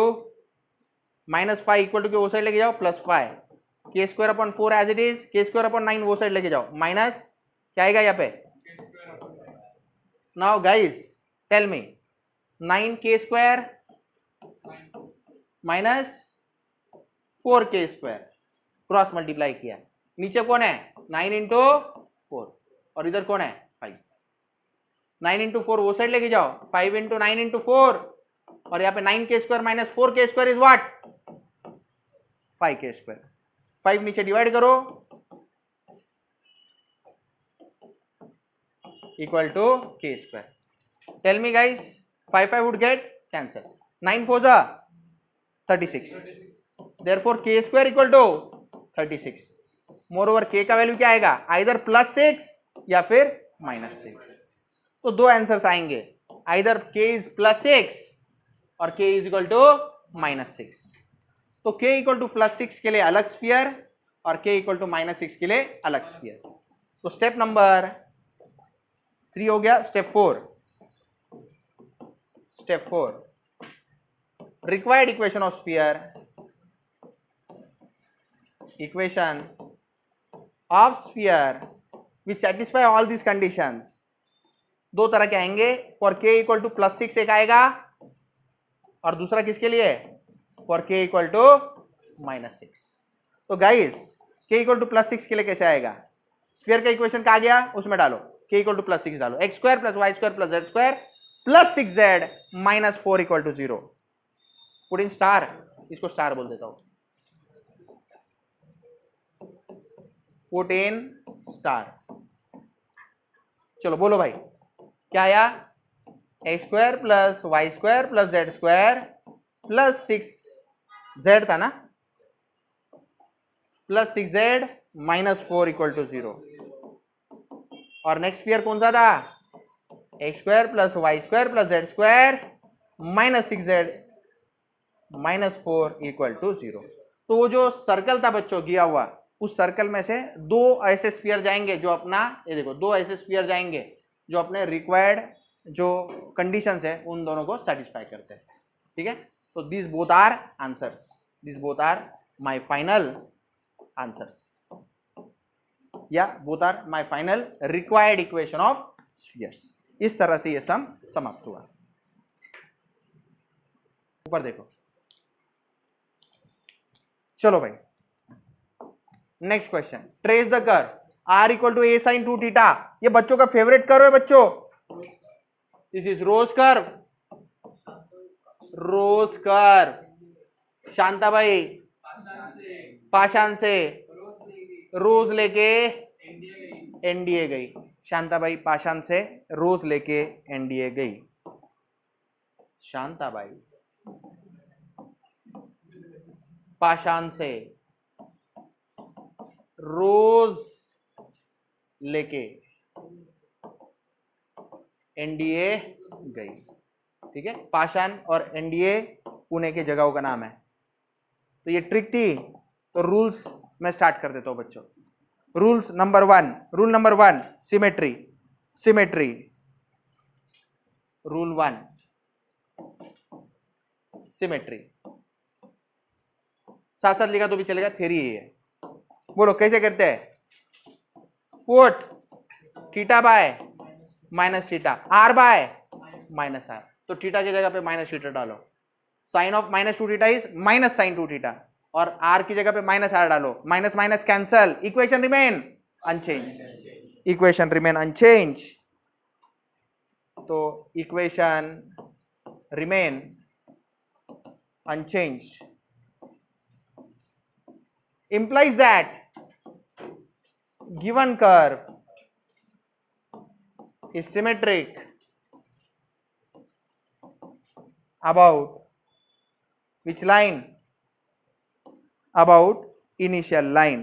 -5 equal to के वो side लेके जाओ, +5, k²/4 as it is, k²/9 वो साइड लेके जाओ, माइनस क्या आएगा यहाँ पे, now guys tell me 9k² - 4k², cross multiply किया, नीचे कौन है 9 × 4 और इधर कौन है 5, 9 × 4 वो साइड लेके जाओ, 5 × 9 × 4, और यहाँ पे 9k² - 4k² is what 5k², 5 नीचे डिवाइड करो equal to k²। Tell me guys, 5 5 would get cancel, 9 4 जा 36, therefore k² equal to 36। Moreover k का वैल्यू क्या आएगा, आइदर +6 या फिर -6। तो दो आंसर्स आएंगे, आइदर k इज +6 और k इज इक्वल टू -6। तो k इक्वल टू +6 के लिए अलग स्फीयर और k इक्वल टू -6 के लिए अलग स्फीयर। तो स्टेप नंबर 3 हो गया। Step 4 required equation of sphere, equation of sphere which satisfy all these conditions. दो तरह के आएंगे, फॉर k इक्वल टू +6 एक आएगा और दूसरा किसके लिए, फॉर k इक्वल टू -6। तो गाइस k इक्वल टू +6 के लिए कैसे आएगा, स्फीयर का इक्वेशन कहा गया उसमें डालो, k इक्वल टू +6 डालो, x² + y² + z² + 6z -4 equal to 0। Put in star, इसको स्टार बोल देता हूं, पुट इन स्टार। चलो बोलो भाई क्या आया, x² + y² + z² + 6z था ना, +6z -4 इक्वल टू 0। और नेक्स्ट स्फीयर कौन सा था, x² + y² + z² -6z -4 equal to 0। तो वो जो सर्कल था बच्चों गिया हुआ, उस सर्कल में से दो ऐसे स्फीयर जाएंगे जो अपना, ये देखो दो ऐसे स्फीयर जाएंगे जो अपने रिक्वायर्ड जो कंडीशंस है उन दोनों को सेटिस्फाई करते हैं। ठीक है, तो this both are answers, this both are my final answers, या both are my final required equation of spheres. इस तरह से ये सम समाप्त हुआ। ऊपर देखो, चलो भाई next question, trace the curve r equal to a sin 2θ। ये बच्चों का फेवरेट कर्व है बच्चों, this is rose curve, rose curve. Shanta भाई पाषाण से रोज लेके एनडीए गई, शांता भाई पाषाण से रोज लेके एनडीए गई। शांता भाई पाषाण से रोज लेके एनडीए गई। ठीक है, पाषाण और एनडीए पुणे के जगहों का नाम है। तो ये ट्रिक थी, तो रूल्स मैं स्टार्ट कर देता हूं बच्चों। Rules number 1, rule number 1 symmetry, symmetry rule 1 symmetry, साथ साथ लिखा तो भी चलेगा, थ्योरी ही है। बोलो कैसे करते हैं, put theta by minus theta, r by minus r. तो थीटा की जगह पे माइनस थीटा डालो, साइन ऑफ -2θ इज -sin 2θ, और आर की जगह पे -r डालो, minus minus cancel, equation remain unchange, equation remain unchange. तो equation remain unchanged implies that given curve is symmetric about which line, about initial line,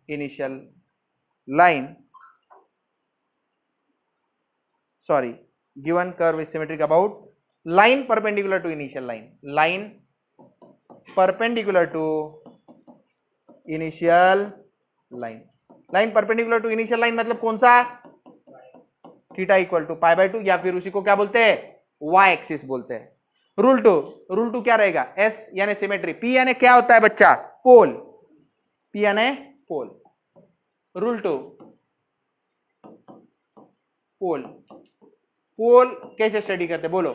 initial line, sorry, given curve is symmetric about line perpendicular to initial line, line perpendicular to initial line, line perpendicular to initial line मतलब कौन सा, theta equal to π/2, या फिर उसी को क्या बोलते हैं, y एक्सिस बोलते हैं। रूल 2, रूल 2 क्या रहेगा, S यानी सिमेट्री, P यानी क्या होता है बच्चा, पोल, P यानी पोल। रूल 2 पोल, पोल कैसे स्टडी करते बोलो,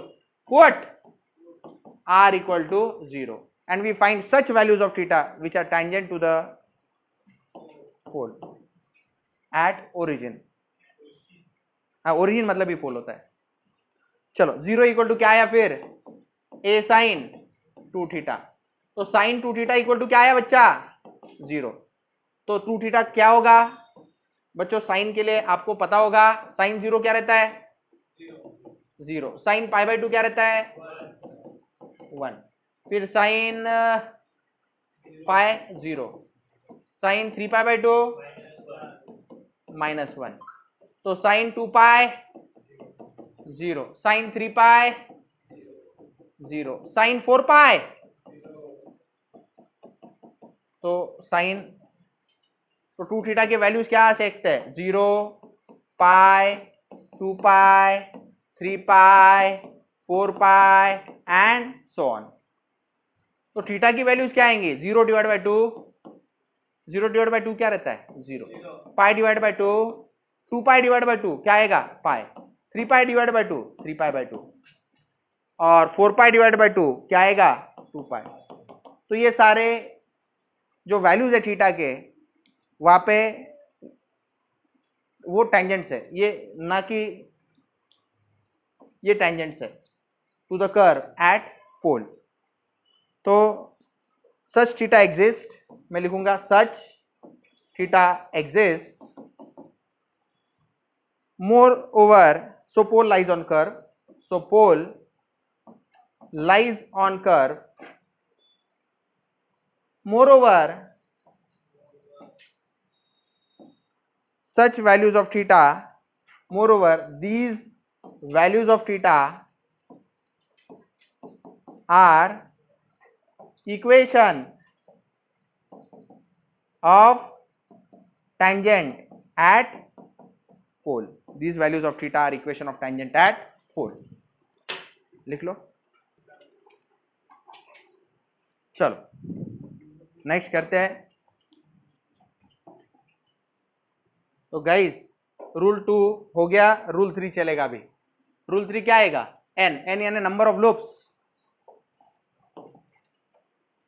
put r equal to 0 and we find such values of theta which are tangent to the pole at origin। Origin मतलब ही पोल होता है। चलो 0 इक्वल टू क्या आया फिर, a sin 2θ। तो sin 2θ इक्वल टू क्या आया बच्चा, 0। तो 2θ क्या होगा बच्चों, साइन के लिए आपको पता होगा, साइन 0 क्या रहता है, 0। साइन π/2 क्या रहता है, 1। फिर साइन पाई 0, साइन 3π/2 -1, तो साइन 2π 0, साइन 3π 0, साइन 4 पाई, तो साइन, तो 2 थीटा के वैल्यूज क्या आ सकते हैं? 0, पाई, 2 पाई, 3 पाई, 4 पाई एंड सो ऑन। तो थीटा की वैल्यूज क्या आएंगी? 0 डिवाइड बाई 2, 0 डिवाइड बाई 2 क्या रहता है? 0, pi divide by 2, 2 pi divide by 2 क्या आएगा? पाई, 3 pi divide by 2, 3 pi by 2, और 4 पाई डिवाइड बाई 2 क्या आएगा? 2 पाई। तो ये सारे जो वैल्यूज है थीटा के, वहां पे वो टेंजेंट्स है, ये ना कि ये टेंजेंट्स है to the curve at pole. तो सच थीटा एग्जिस्ट, मैं लिखूंगा such theta exist, moreover, so pole lies on curve, so pole lies on curve, moreover such values of theta, moreover these values of theta are equation of tangent at pole, these values of theta are equation of tangent at pole। लिख लो। चलो next करते हैं। तो guys rule 2 हो गया, rule 3 चलेगा अभी। Rule 3 क्या आएगा? एन, एन यानी number of loops.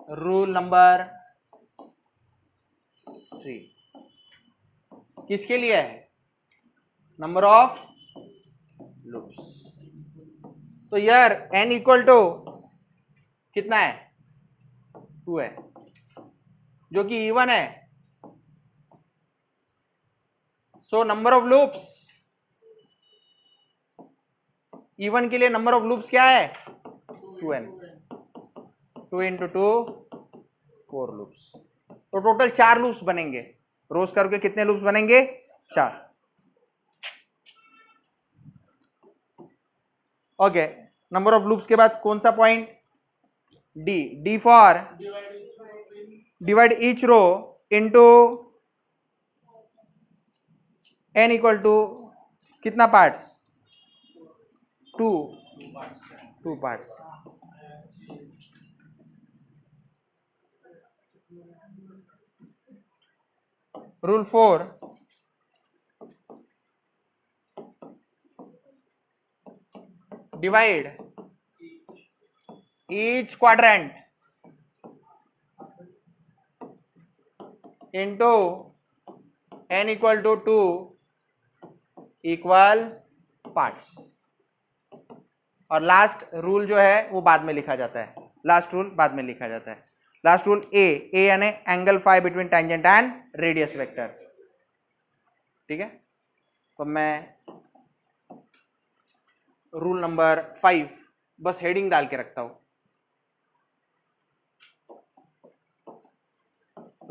Rule number 3 किसके लिए है? Number of loops. तो यार एन इक्वल टू कितना है? 2 है, जो कि इवन है। So number of loops, even के लिए नंबर ऑफ लूप्स क्या है? 2n, 2 into 2 4 loops. तो टोटल 4 लूप्स बनेंगे। रोज करके कितने लूप्स बनेंगे? 4। ओके, नंबर ऑफ लूप्स के बाद कौन सा point? D, D for divide each row into n equal to कितना parts? 2 parts. Rule 4 divide each quadrant into n equal to 2 equal parts. और लास्ट रूल जो है वो बाद में लिखा जाता है, लास्ट रूल बाद में लिखा जाता है। लास्ट रूल ए, ए यानी angle phi between tangent and radius vector. ठीक है, तो मैं रूल नंबर 5 बस हेडिंग डाल के रखता हूं।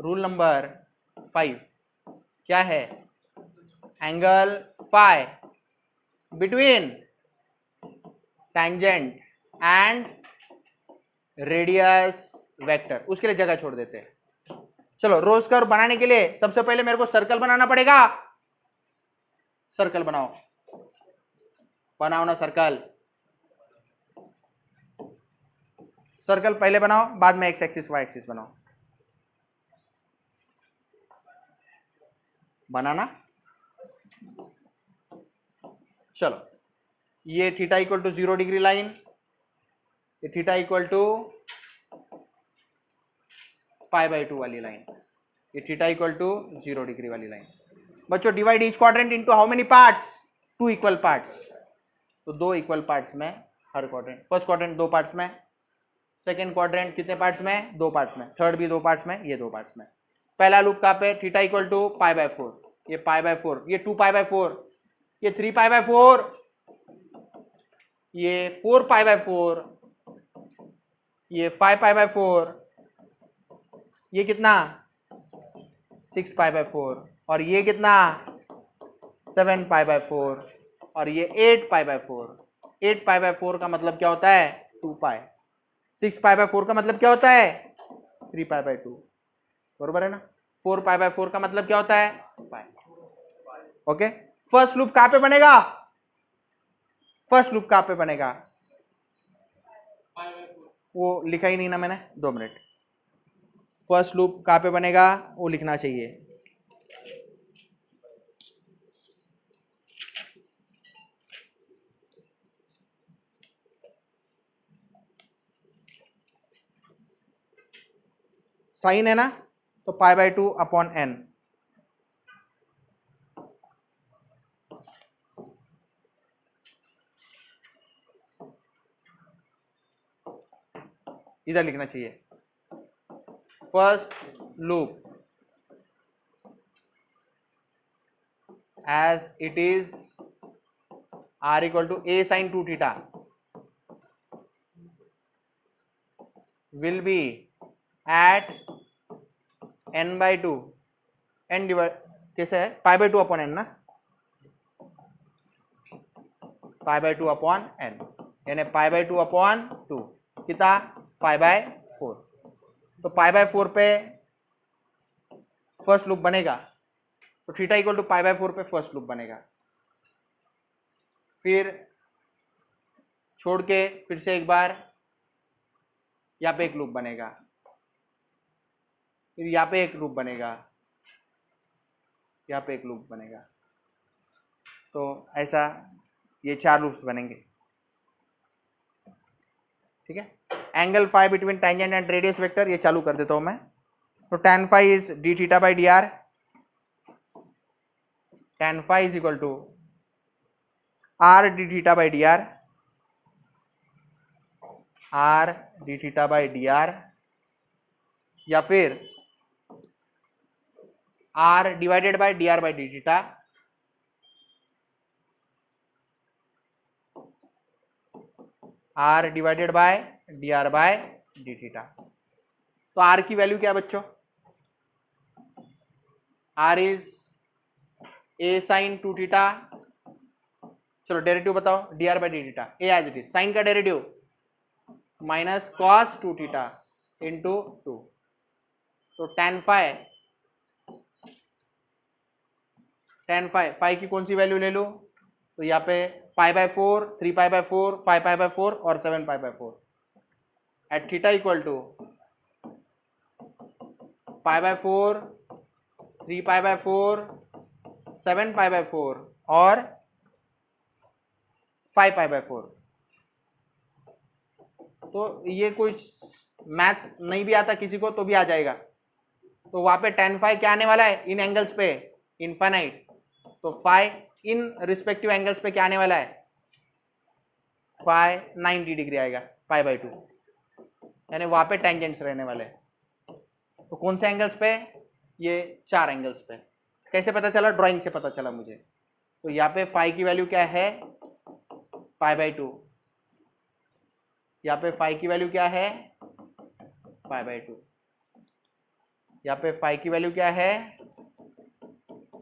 रूल नंबर 5 क्या है? Angle phi between tangent and radius vector, उसके लिए जगह छोड़ देते हैं। चलो रोज कर्व बनाने के लिए सबसे पहले मेरे को सर्कल बनाना पड़ेगा। सर्कल बनाओ, बनाओ ना सर्कल। सर्कल पहले बनाओ, बाद में एक्स एक्सिस वाई एक्सिस बनाओ। बनाना। चलो, ये theta equal to 0 degree line, ये theta equal to pi by 2 वाली लाइन, ये थीटा इक्वल टू 0 डिग्री वाली लाइन। बच्चों divide each quadrant into how many parts? 2 equal parts. तो 2 इक्वल पार्ट्स में हर क्वाड्रेंट। फर्स्ट क्वाड्रेंट 2 पार्ट्स में, second quadrant कितने पार्ट्स में? 2 पार्ट्स में, थर्ड भी 2 पार्ट्स में, ये 2 पार्ट्स में। पहला लूप कहाँ पे? Theta equal to pi by 4, ये पाई बाय 4, ये 2 पाई बाय 4, ये 3 पाई बाय 4, ये 4 पाई बाय 4, ये 5 पाई बाय 4, ये कितना? 6 पाई बाय 4, और ये कितना? 7 पाई बाय 4, और ये 8 पाई बाय 4। 8 पाई बाय 4 का मतलब क्या होता है? 2 पाई। 6 पाई बाय 4 का मतलब क्या होता है 3 पाई बाय 2, बरोबर है ना। 4 पाई बाय 4 का मतलब क्या होता है पाई। ओके, फर्स्ट लूप कहां पे बनेगा, फर्स्ट लूप कहां पे बनेगा, वो लिखा ही नहीं ना मैंने, 2 मिनट। फर्स्ट लूप कहां पे बनेगा वो लिखना चाहिए। साइन है ना, तो पाई बाय 2 अपॉन n। इधर लिखना चाहिए first loop as it is r equal to a sin 2 थीटा will be at n by 2 n divide कैसे है पाई बाय 2 अपॉन n ना, पाई बाय 2 अपॉन n यानी पाई बाय 2 अपॉन 2 कितना पाई बाय 4। तो पाई बाय 4 पे फर्स्ट लूप बनेगा, तो theta equal to pi by 4 पे फर्स्ट लूप बनेगा। फिर छोड़ के फिर से एक बार यहाँ पे एक लूप बनेगा, फिर यहाँ पे एक लूप बनेगा, यहाँ पे एक लूप बनेगा। तो ऐसा ये 4 लूप्स बनेंगे, ठीक है। Angle phi between tangent and radius vector ये चालू कर देता हूं मैं। तो tan phi is d theta by d r, tan phi is equal to r d theta by d r, r d theta by d r, या फिर r divided by d r by d theta, r divided by d r by d theta. तो r की value क्या है बच्चों, r is a sine 2 theta, चलो derivative बताओ d r by d theta, a as it is, sine का derivative minus cos 2 theta into 2। तो tan phi phi की कौन सी वैल्यू ले लो, तो यहाँ पे pi by 4, 3 pi by 4, 5 pi by 4 और 7 pi by 4 at theta equal to pi by 4, 3 pi by 4, 7 pi by 4 और 5 पाई बाय 4। तो ये कुछ मैथ्स नहीं भी आता किसी को तो भी आ जाएगा। तो वहां पे tan फाई क्या आने वाला है इन एंगल्स पे इनफाइनाइट, तो फाई इन रिस्पेक्टिव एंगल्स पे क्या आने वाला है फाई 90 डिग्री आएगा पाई बाय 2, यानी वहां पे टेंजेंट्स रहने वाले हैं। तो कौन से एंगल्स पे, ये 4 एंगल्स पे। कैसे पता चला, ड्राइंग से पता चला मुझे। तो यहाँ पे फाई की वैल्यू क्या है पाई बाय 2, यहाँ पे फाई की वैल्यू क्या है पाई बाय 2, यहाँ पे फाई की वैल्यू क्या है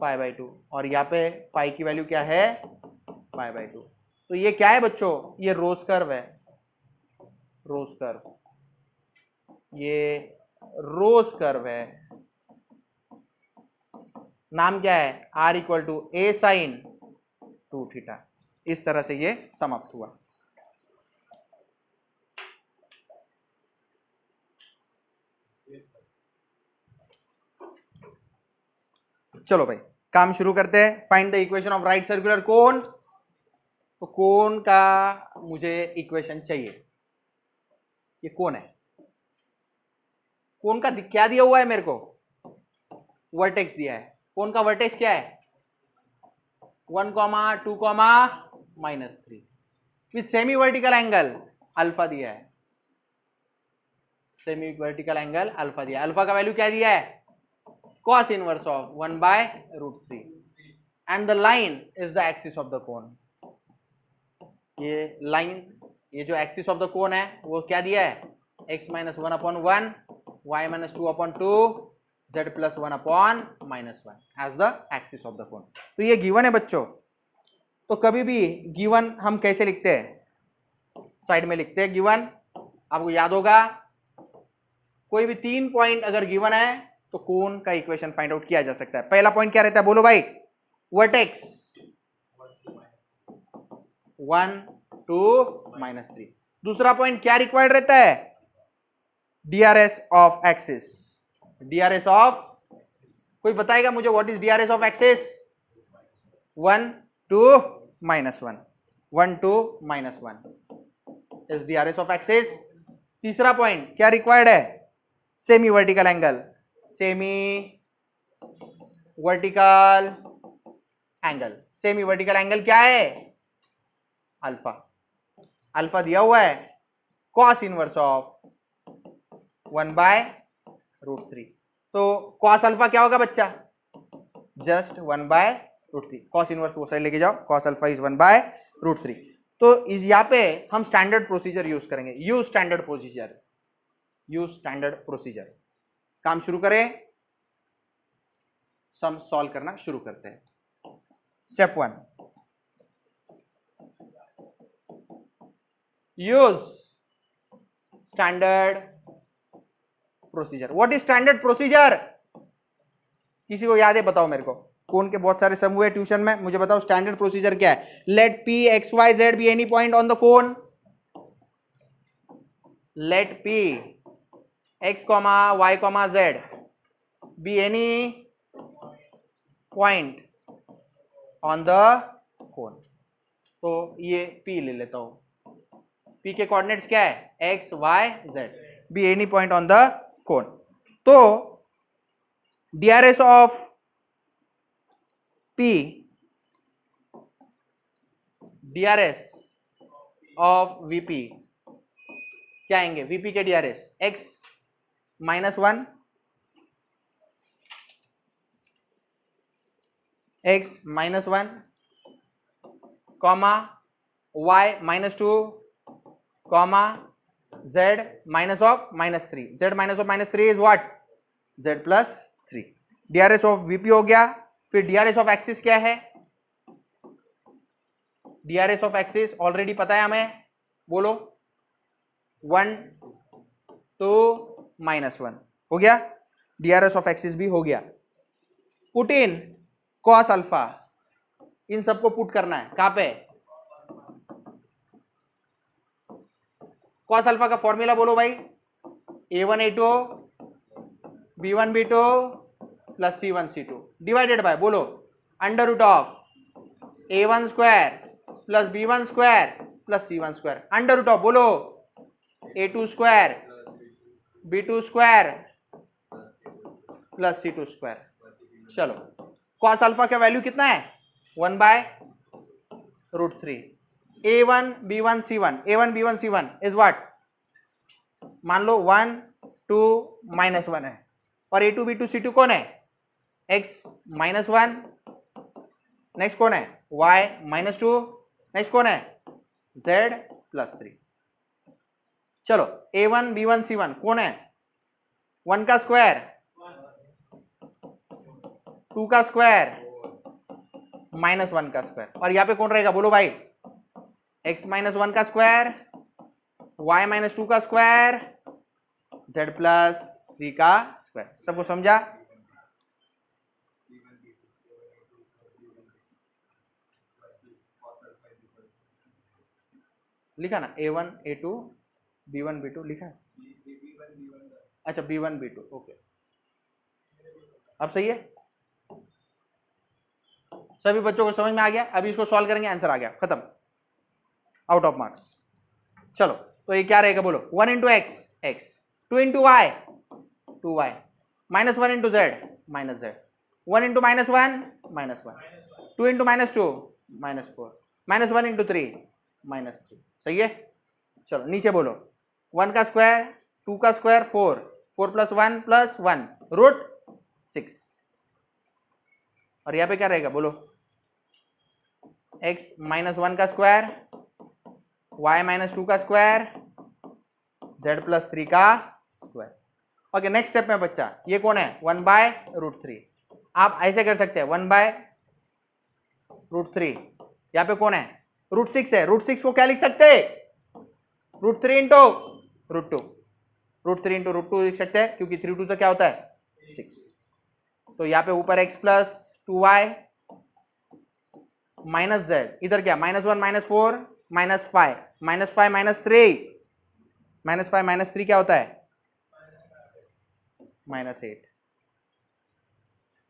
पाई बाय 2, और यहाँ पे फाई की वैल्यू क्या है पाई बाय 2। तो ये क्या है बच्चों, ये रोज कर्व है, रोज कर्व, ये रोज कर्व है। नाम क्या है, r equal to a sine 2 theta. इस तरह से ये समाप्त हुआ। चलो भाई काम शुरू करते हैं। Find the equation of right circular cone. तो कोन का मुझे इक्वेशन चाहिए। ये कौन है, कोन का क्या दिया हुआ है मेरे को, वर्टेक्स दिया है। कोन का वर्टेक्स क्या है 1, 2, -3 with semi vertical angle alpha दिया है, सेमी वर्टिकल एंगल अल्फा दिया है। अल्फा का वैल्यू क्या दिया है cos inverse of 1/√3 and the line is the axis of the cone। ये लाइन, ये जो एक्सिस ऑफ द कोन है वो क्या दिया है x - 1/1, y - 2/2, z + 1/-1 as the axis of the cone। तो ये गिवन है बच्चों। तो कभी भी गिवन हम कैसे लिखते हैं, साइड में लिखते हैं गिवन, आपको याद होगा कोई भी 3 पॉइंट अगर गिवन है तो कोन का इक्वेशन फाइंड आउट किया जा सकता है। पहला पॉइंट क्या रहता है बोलो भाई, वर्टेक्स 1 2 -3। दूसरा पॉइंट क्या रिक्वायर्ड रहता है, DRS of axis. DRS of, कोई बताएगा मुझे what is DRS of axis? 1 2 -1, 1 2 -1 is DRS of axis. तीसरा पॉइंट क्या रिक्वायर्ड है, semi vertical angle. Semi vertical angle, semi vertical angle क्या है, अल्फा। अल्फा दिया हुआ है कॉस इनवर्स ऑफ 1/√3। तो कॉस अल्फा क्या होगा बच्चा, जस्ट 1/√3। कॉस इनवर्स वो साइड लेके जाओ, कॉस अल्फा इज 1/√3। तो इस यहाँ पे हम स्टैंडर्ड प्रोसीजर यूज करेंगे, use standard procedure, use standard procedure. काम शुरू करें, सम सॉल्व करना शुरू करते हैं। Step 1, use standard procedure. What is standard procedure, किसी को याद है बताओ मेरे को। कौन के बहुत सारे सम हुए ट्यूशन में, मुझे बताओ स्टैंडर्ड प्रोसीजर क्या है। Let P x y z be any point on the cone. Let P x, y, z be any point on the cone. तो ये P ले लेता हूं, P के कोऑर्डिनेट्स क्या है, x y z, be any point on the cone. तो DRS of P, DRS of VP क्या आएंगे, VP के DRS x -1, x -1, comma y -2, comma z minus of -3। z minus of -3 is what, z plus 3। DRS of VP हो गया। फिर DRS of axis क्या है, DRS of axis already पता है हमें, बोलो 1 2 -1 हो गया। DRS ऑफ एक्सिस भी हो गया। पुट इन कॉस अल्फा, इन सबको पुट करना है कहां पे, कॉस अल्फा का फॉर्मूला बोलो भाई, A1 A2 B1 B2 plus C1 C2 divided by, बोलो under root of A1 square plus B1 square plus C1 square, under root of बोलो A2 square B2 square plus C2 square. चलो cos alpha का value कितना है, 1/√3। A1 B1 C1, A1 B1 C1 is what, मान लो 1 2 -1 है, और A2 B2 C2 कौन है, x -1, नेक्स्ट कौन है y -2, नेक्स्ट कौन है z प्लस 3। चलो A1 B1 C1 कौन है, 1 का स्क्वायर 2 का स्क्वायर -1 का स्क्वायर, और यहां पे कौन रहेगा बोलो भाई, x -1 का स्क्वायर, y -2 का स्क्वायर, z प्लस 3 का स्क्वायर। सबको समझा, लिखा ना, A1 A2 B1 B2 लिखा है, अच्छा B1 B2 ओके, अब सही है, सभी बच्चों को समझ में आ गया। अभी इसको सॉल्व करेंगे, आंसर आ गया, खत्म, आउट ऑफ मार्क्स। चलो तो ये क्या रहेगा बोलो, 1 इंटू एक्स एक्स, 2 into y 2y, -1 into z minus z, 1 into -1 -1, 2 into -2 -4, -1 into 3 -3। सही है। चलो नीचे बोलो, 1 का स्क्वायर 2 का स्क्वायर 4, 4 प्लस 1 प्लस 1 √6, और यहाँ पे क्या रहेगा बोलो, x -1 का स्क्वायर, y -2 का स्क्वायर, z प्लस 3 का स्क्वायर। ओके नेक्स्ट स्टेप में बच्चा, ये कौन है 1/√3। आप ऐसे कर सकते हैं 1/√3, यहाँ पे कौन है √6 है, √6 को क्या लिख सकते हैं √3 इंटू √2, √3 इंटू √2 लिख सकते हैं क्योंकि 3 2 से क्या होता है 6। तो यहाँ पे ऊपर x plus 2y minus z, इधर क्या -1 -4 -5 -5 -3 -5 -3 क्या होता है -8,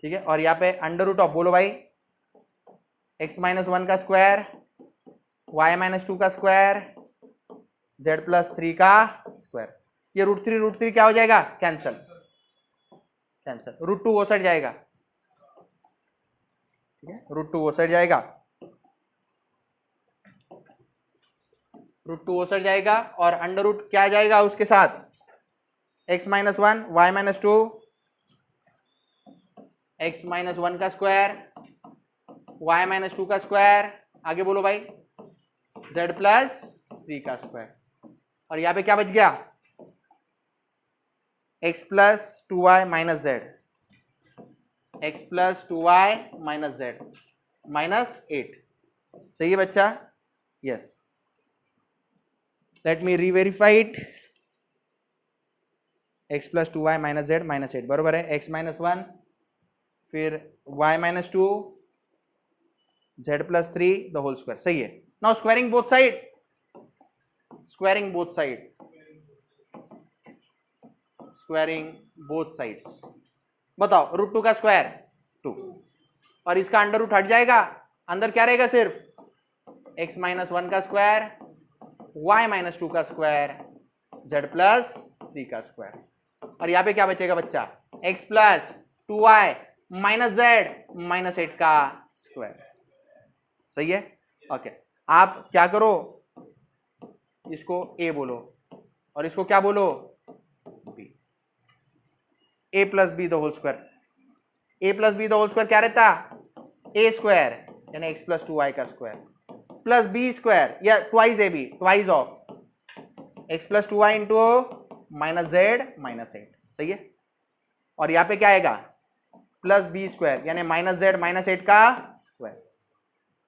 ठीक है। और यहाँ पे अंडर रूट ऑफ बोलो भाई x -1 का स्क्वायर y -2 का स्क्वायर z प्लस 3 का स्क्वायर, ये √3 क्या हो जाएगा कैंसल, कैंसल, √2 वो सट जाएगा, ठीक है, √2 वो सट जाएगा, √2 वो सट जाएगा। और अंडर रूट क्या जाएगा उसके साथ x -1 y -2 x -1 का स्क्वायर y -2 का स्क्वायर, आगे बोलो भाई z प्लस 3 का स्क्वायर। और यहां पे क्या बच गया x plus 2y minus z, x plus 2y minus z -8, सही है बच्चा, yes. Let me reverify it, x plus 2y minus z -8 बरोबर है, x -1 फिर y -2 z plus 3 the whole square, सही है। Now squaring both side, squaring both side, squaring both sides, बताओ √2 का स्क्वायर 2 और इसका अंडर रूट हट जाएगा, अंदर क्या रहेगा सिर्फ x -1 का स्क्वायर y -2 का स्क्वायर z प्लस 3 का स्क्वायर। और यहाँ पे क्या बचेगा बच्चा x plus 2y minus z -8 का स्क्वायर, सही है, ओके। आप क्या करो, इसको a बोलो और इसको क्या बोलो b, a plus b the whole square, a plus b the whole square क्या रहता a स्क्वायर यानी x प्लस 2y का स्क्वायर प्लस b स्क्वायर या twice ab, twice of x plus 2y into minus z -8, सही है। और यहां पे क्या आएगा प्लस बी स्क्वायर यानी -z -8 का स्क्वायर,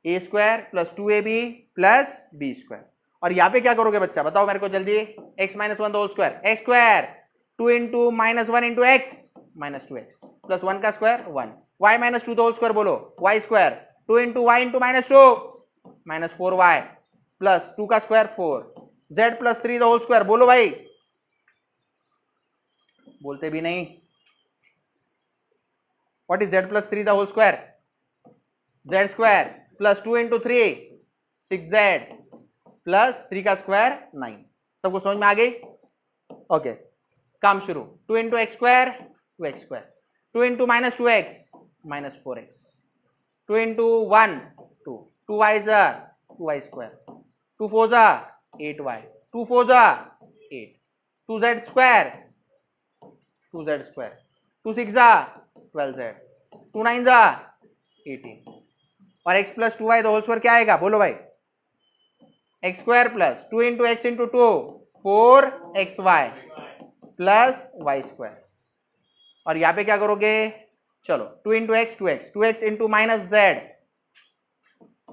a square plus 2ab plus b square. और यहां पे क्या करोगे बच्चा बताओ मेरे को जल्दी, x -1 the whole square, x square 2 into -1 into x -2x plus 1 का square 1, y -2 the whole square बोलो, y square 2 into y into -2 -4y plus 2 का square 4, z plus 3 the whole square बोलो भाई, बोलते भी नहीं, what is z plus 3 the whole square, z square plus 2 into 3 6z plus 3 का square 9, सबको समझ में आ गई, ओके। काम शुरू, 2 into x square 2x square, 2 into -2x -4x, 2 into 1 2, 2y 2y square, 2 4 8y, 2 4 8, 2z square 2z square, 2 6 12z, 2 9 18। और x plus 2y the whole square क्या आएगा बोलो भाई, x square plus 2 into x into 2 4xy plus y square. और यहां पे क्या करोगे, चलो 2 into x 2x into minus z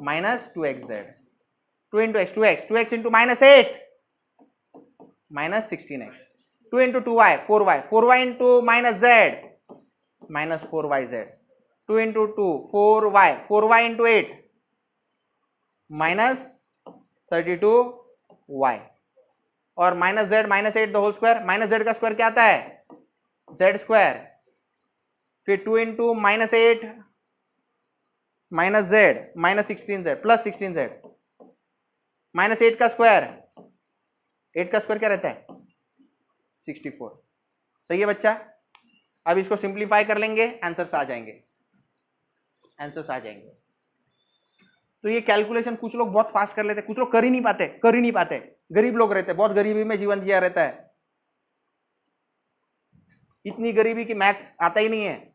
-2xz, 2 into x 2x into -8 -16x, 2 into 2y 4y into -z -4yz, 2 into 2 4y into 8 -32y और -z -8 the whole square, -z का square क्या आता है z स्क्वायर, फिर 2 into -8 -z -16z plus 16z -8 का square, 8 का square क्या रहता है 64, सही है बच्चा। अब इसको सिंप्लीफाई कर लेंगे, आंसर्स आ जाएंगे, आंसर्स आ जाएंगे। तो ये कैलकुलेशन कुछ लोग बहुत फास्ट कर लेते, कुछ लोग कर ही नहीं पाते, गरीब लोग रहते, बहुत गरीबी में जीवन जिया रहता है, इतनी गरीबी की मैथ्स आता ही नहीं है।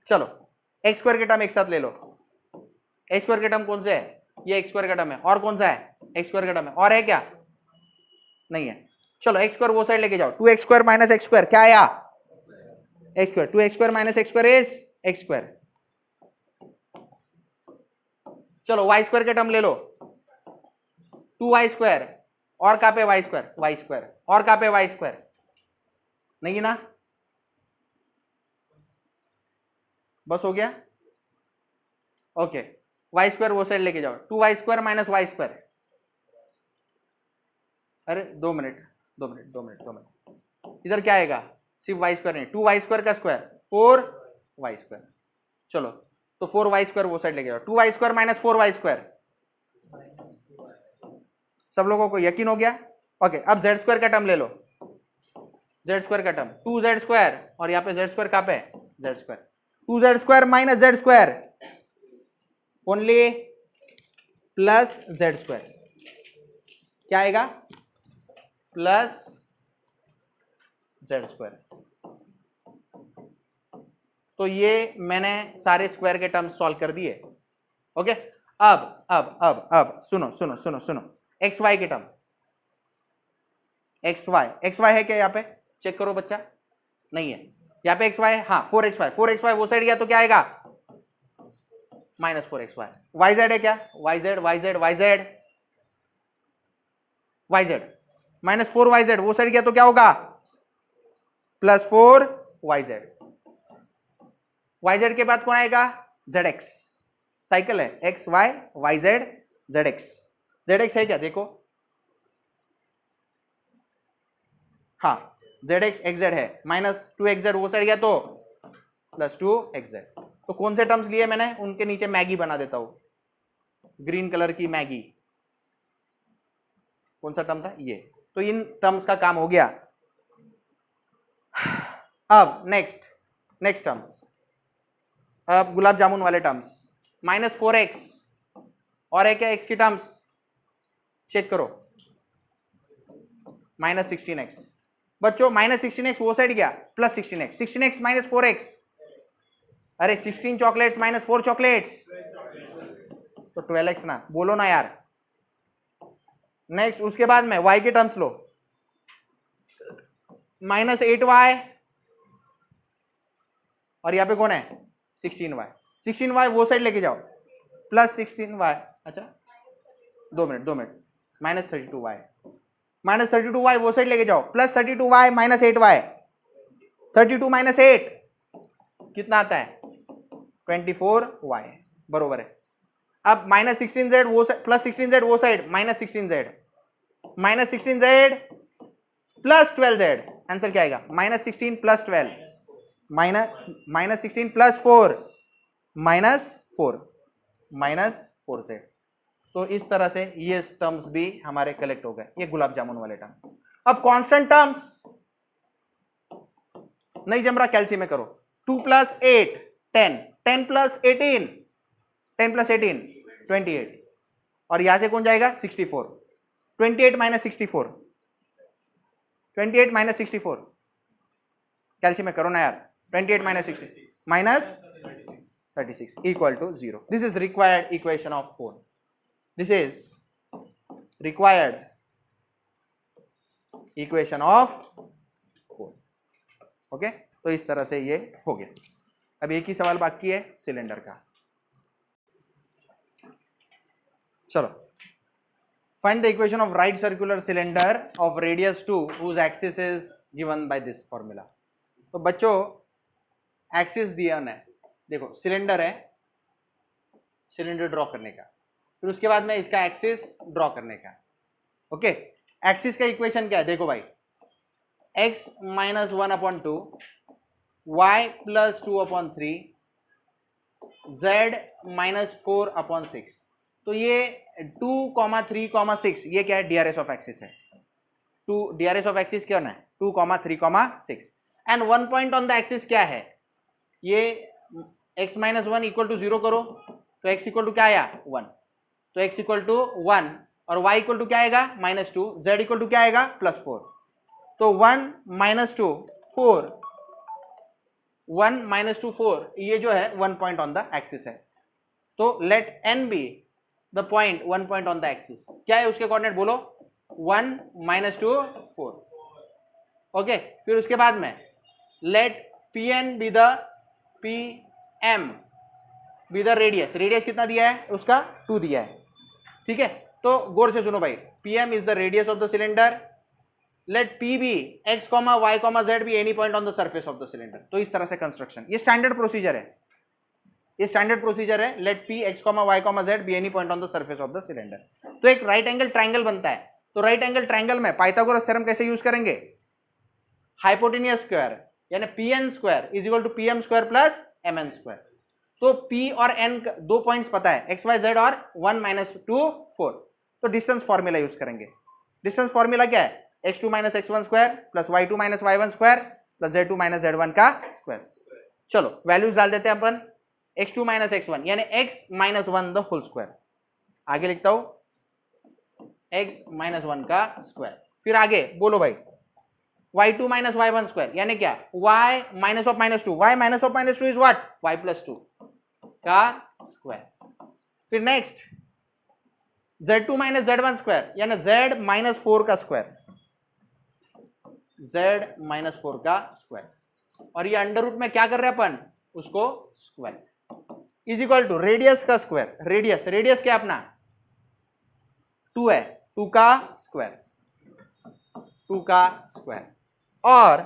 चलो एक्स स्क्वायर के टर्म एक साथ ले लो, एक्स स्क्वायर के टर्म कौन से है, ये एक्स स्क्वायर का टर्म है, और कौन सा है एक्स स्क्वायर का टर्म है, और है क्या नहीं है। चलो एक्स स्क्वायर वो साइड लेके जाओ, 2x square minus x square क्या आया x square, 2x square minus x square is x square. चलो वाई स्क्वायर के टर्म ले लो, 2y², और कहां पे y², और कहां पे y², नहीं ना, बस हो गया। ओके, y² वो साइड लेके जाओ, 2y² माइनस y², अरे 2 मिनट, इधर क्या आएगा, सिर्फ y² नहीं, 2y² का स्क्वायर 4y², चलो तो 4y² वो साइड लेके जाओ, 2y² माइनस 4y², सब लोगों को यकीन हो गया। ओके, अब z² का टर्म ले लो, z² का टर्म 2z², और यहाँ पे z² कहां पे है, z², 2z² minus z², only plus z², क्या आएगा, प्लस z²। तो ये मैंने सारे स्क्वायर के टर्म्स सॉल्व कर दिए। ओके, अब सुनो एक्स वाई के टर्म, एक्स वाई है क्या, यहाँ पे चेक करो बच्चा, नहीं है, यहाँ पे एक्स वाई है, हाँ 4xy वो साइड गया तो क्या आएगा, -4xy, yz है क्या, yz -4yz वो साइड गया तो क्या होगा, +4yz, yz के बाद कौन आएगा, zx, साइकिल है x y yz zx है क्या, देखो हाँ zx xz है, -2xz वो साइड गया तो +2xz। तो कौन से टर्म्स लिए मैंने, उनके नीचे मैगी बना देता हूं, ग्रीन कलर की मैगी, कौन सा टर्म था ये, तो इन टर्म्स का काम हो गया। अब नेक्स्ट टर्म्स, अब गुलाब जामुन वाले टर्म्स, -4x, और है क्या x की टर्म्स, चेक करो, -16x, बच्चों -16x वो साइड गया, +16x, 16x माइनस 4x, अरे 16 चॉकलेट्स माइनस 4 चॉकलेट्स, तो 12x ना, बोलो ना यार। नेक्स्ट, उसके बाद में y के टर्म्स लो, -8y, और यहां पे कौन है, 16y वो साइड लेके जाओ, +16y, अच्छा 2 मिनट, -32y वो साइड लेके जाओ, +32y माइनस 8y, 32 माइनस 8 कितना आता है, 24y, बरोबर है। अब -16z वो +16z वो साइड, -16z +12z, आंसर क्या आएगा, -16 + 12, -16 + 4 -4z। तो इस तरह से ये टर्म्स भी हमारे कलेक्ट हो गए, ये गुलाब जामुन वाले टर्म। अब कांस्टेंट टर्म्स नहीं जम रहा, कैल्सी में करो, 2 + 8 10, 10 + 18 28, और यहां से कौन जाएगा, 64, 28 - 64, 28 - 64, कैल्सी में करो ना यार, 28 - 60 -36 equal to 0। This is required equation of cone, this is required equation of cone. Okay, तो इस तरह से ये हो गया। अब एक ही सवाल बाकी है सिलेंडर का, चलो, find the equation of right circular cylinder of radius 2 whose axis is given by this formula। तो बच्चों एक्सिस दिया है, देखो सिलेंडर है, सिलेंडर ड्रॉ करने का, फिर उसके बाद में इसका एक्सिस ड्रॉ करने का। ओके, एक्सिस का इक्वेशन क्या है, देखो भाई, x - 1/2 y + 2/3 z - 4/6। तो ये 2, 3, 6 ये क्या है, DRS ऑफ एक्सिस है, DRS ऑफ एक्सिस क्या है, 2, 3, 6, and 1 point on the axis क्या है, ये x - 1 = 0 करो, तो x = क्या आया, 1, तो x = 1, और y = क्या आएगा, -2, z = क्या आएगा, +4, तो 1 - 2 4, 1 - 2 4, ये जो है 1 पॉइंट ऑन द एक्सिस है। तो let n be the point 1 point on the axis, क्या है उसके कोऑर्डिनेट बोलो, 1 - 2 4। ओके, फिर उसके बाद में let Pn be the PM be the radius, radius कितना दिया है उसका 2 दिया है, ठीक है। तो गौर से सुनो भाई, PM is the radius of the cylinder, let P be x comma y comma z be any point on the surface of the cylinder. तो इस तरह से कंस्ट्रक्शन, ये स्टैंडर्ड प्रोसीजर है, ये स्टैंडर्ड प्रोसीजर है, let P x comma y comma z be any point on the surface of the cylinder. तो एक राइट एंगल ट्राइंगल बनता है, तो राइट एंगल ट्राइंगल में पाइथागोरस थ्योरम कैसे यूज करेंगे, हाइपोटेनियस स्क्वायर यानी P N square is equal to P M square plus M N square. तो P और N दो पॉइंट्स पता है, एक्स वाई जेड और 1 - 2 4, तो डिस्टेंस फॉर्मूला यूज करेंगे। डिस्टेंस फॉर्मूला क्या है, x2 - x1 square plus y2 - y1 square plus z2 - z1 का स्क्वायर। चलो वैल्यूज डाल देते हैं अपन, x2 - x1 यानी x - 1 द होल स्क्वायर, आगे लिखता हूं x - 1 का स्क्वायर। फिर आगे बोलो भाई y2 - y1 स्क्वायर यानी क्या, y - (-2), y - (-2) is what, y + 2 का स्क्वायर। फिर नेक्स्ट z2 - z1 स्क्वायर यानी z - 4 का स्क्वायर, z - 4 का स्क्वायर। और ये अंडर रूट में क्या कर रहे हैं अपन, उसको square is equal to radius का स्क्वायर, रेडियस, रेडियस क्या अपना 2 है, 2 का स्क्वायर, 2 का स्क्वायर। और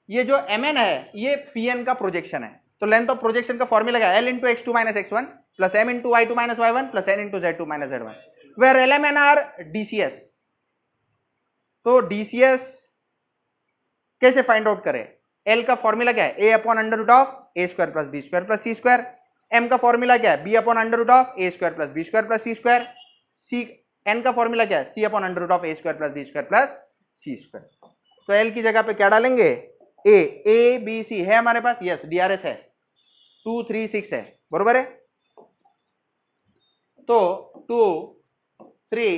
ये जो mn है ये pn का प्रोजेक्शन है, तो लेंथ ऑफ प्रोजेक्शन का फॉर्मूला क्या है, l into x2 - x1 plus m into y2 - y1 plus n into z2 - z1, where l m n are DCS। तो DCS कैसे फाइंड आउट करें, l का फॉर्मूला क्या है, a upon under root of a square plus b square plus c square, m का formula क्या है, b upon under root of a square plus b square plus c square, c n का formula क्या है, c upon under root of a square plus b square plus c square. तो l की जगह पे क्या डालेंगे, a b c है हमारे पास, यस DRS है 2 3 6 है, बरोबर है। तो 2 3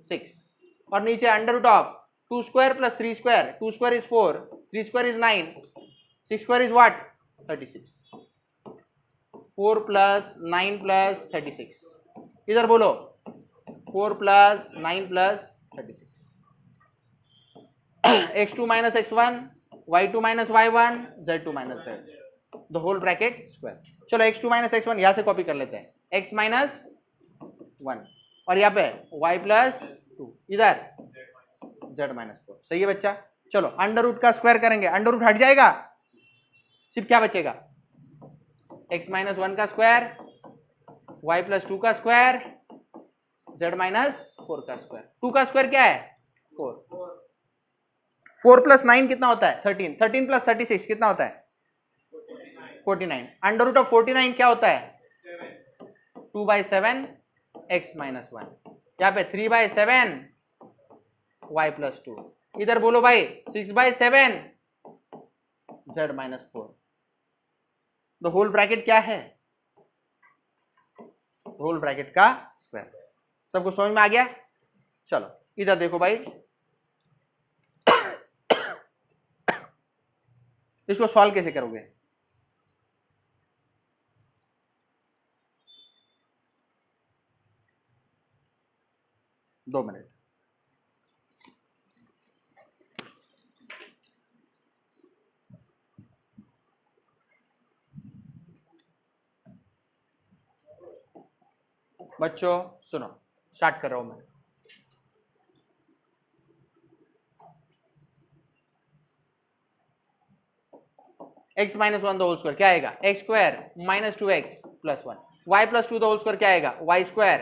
6 और नीचे under root of 2 square plus 3 square, 2 square is 4, 3 square is 9, 6 square is what 36, 4 plus 9 plus 36, इधर बोलो 4 plus 9 plus 36, x2 - x1 y2 - y1 z2 - z, the whole bracket square. चलो x2 - x1 यहां से कॉपी कर लेते हैं, x - 1 और यहाँ पे y + 2, इधर z - 4, सही है बच्चा। चलो अंडर रूट का स्क्वायर करेंगे, अंडर रूट हट जाएगा, सिर्फ क्या बचेगा, x - 1 का स्क्वायर, y + 2 का स्क्वायर, z - 4 का स्क्वायर। 2 का स्क्वायर क्या है 4, 4 + 9 कितना होता है 13, 13 + 36 कितना होता है 49, अंडर रूट ऑफ 49 क्या होता है 2/7 x - 1, यहाँ पे 3/7 y + 2, इधर बोलो भाई 6/7 z - 4, द होल ब्रैकेट क्या है, होल ब्रैकेट का स्क्वायर। सबको समझ में आ गया। चलो इधर देखो भाई, इसको सॉल्व कैसे करोगे, दो मिनट, बच्चों सुनो, स्टार्ट कर रहा हूं मैं। x - 1 द होल स्क्वायर क्या आएगा, x square - 2x + 1, y + 2 the whole square क्या आएगा, y square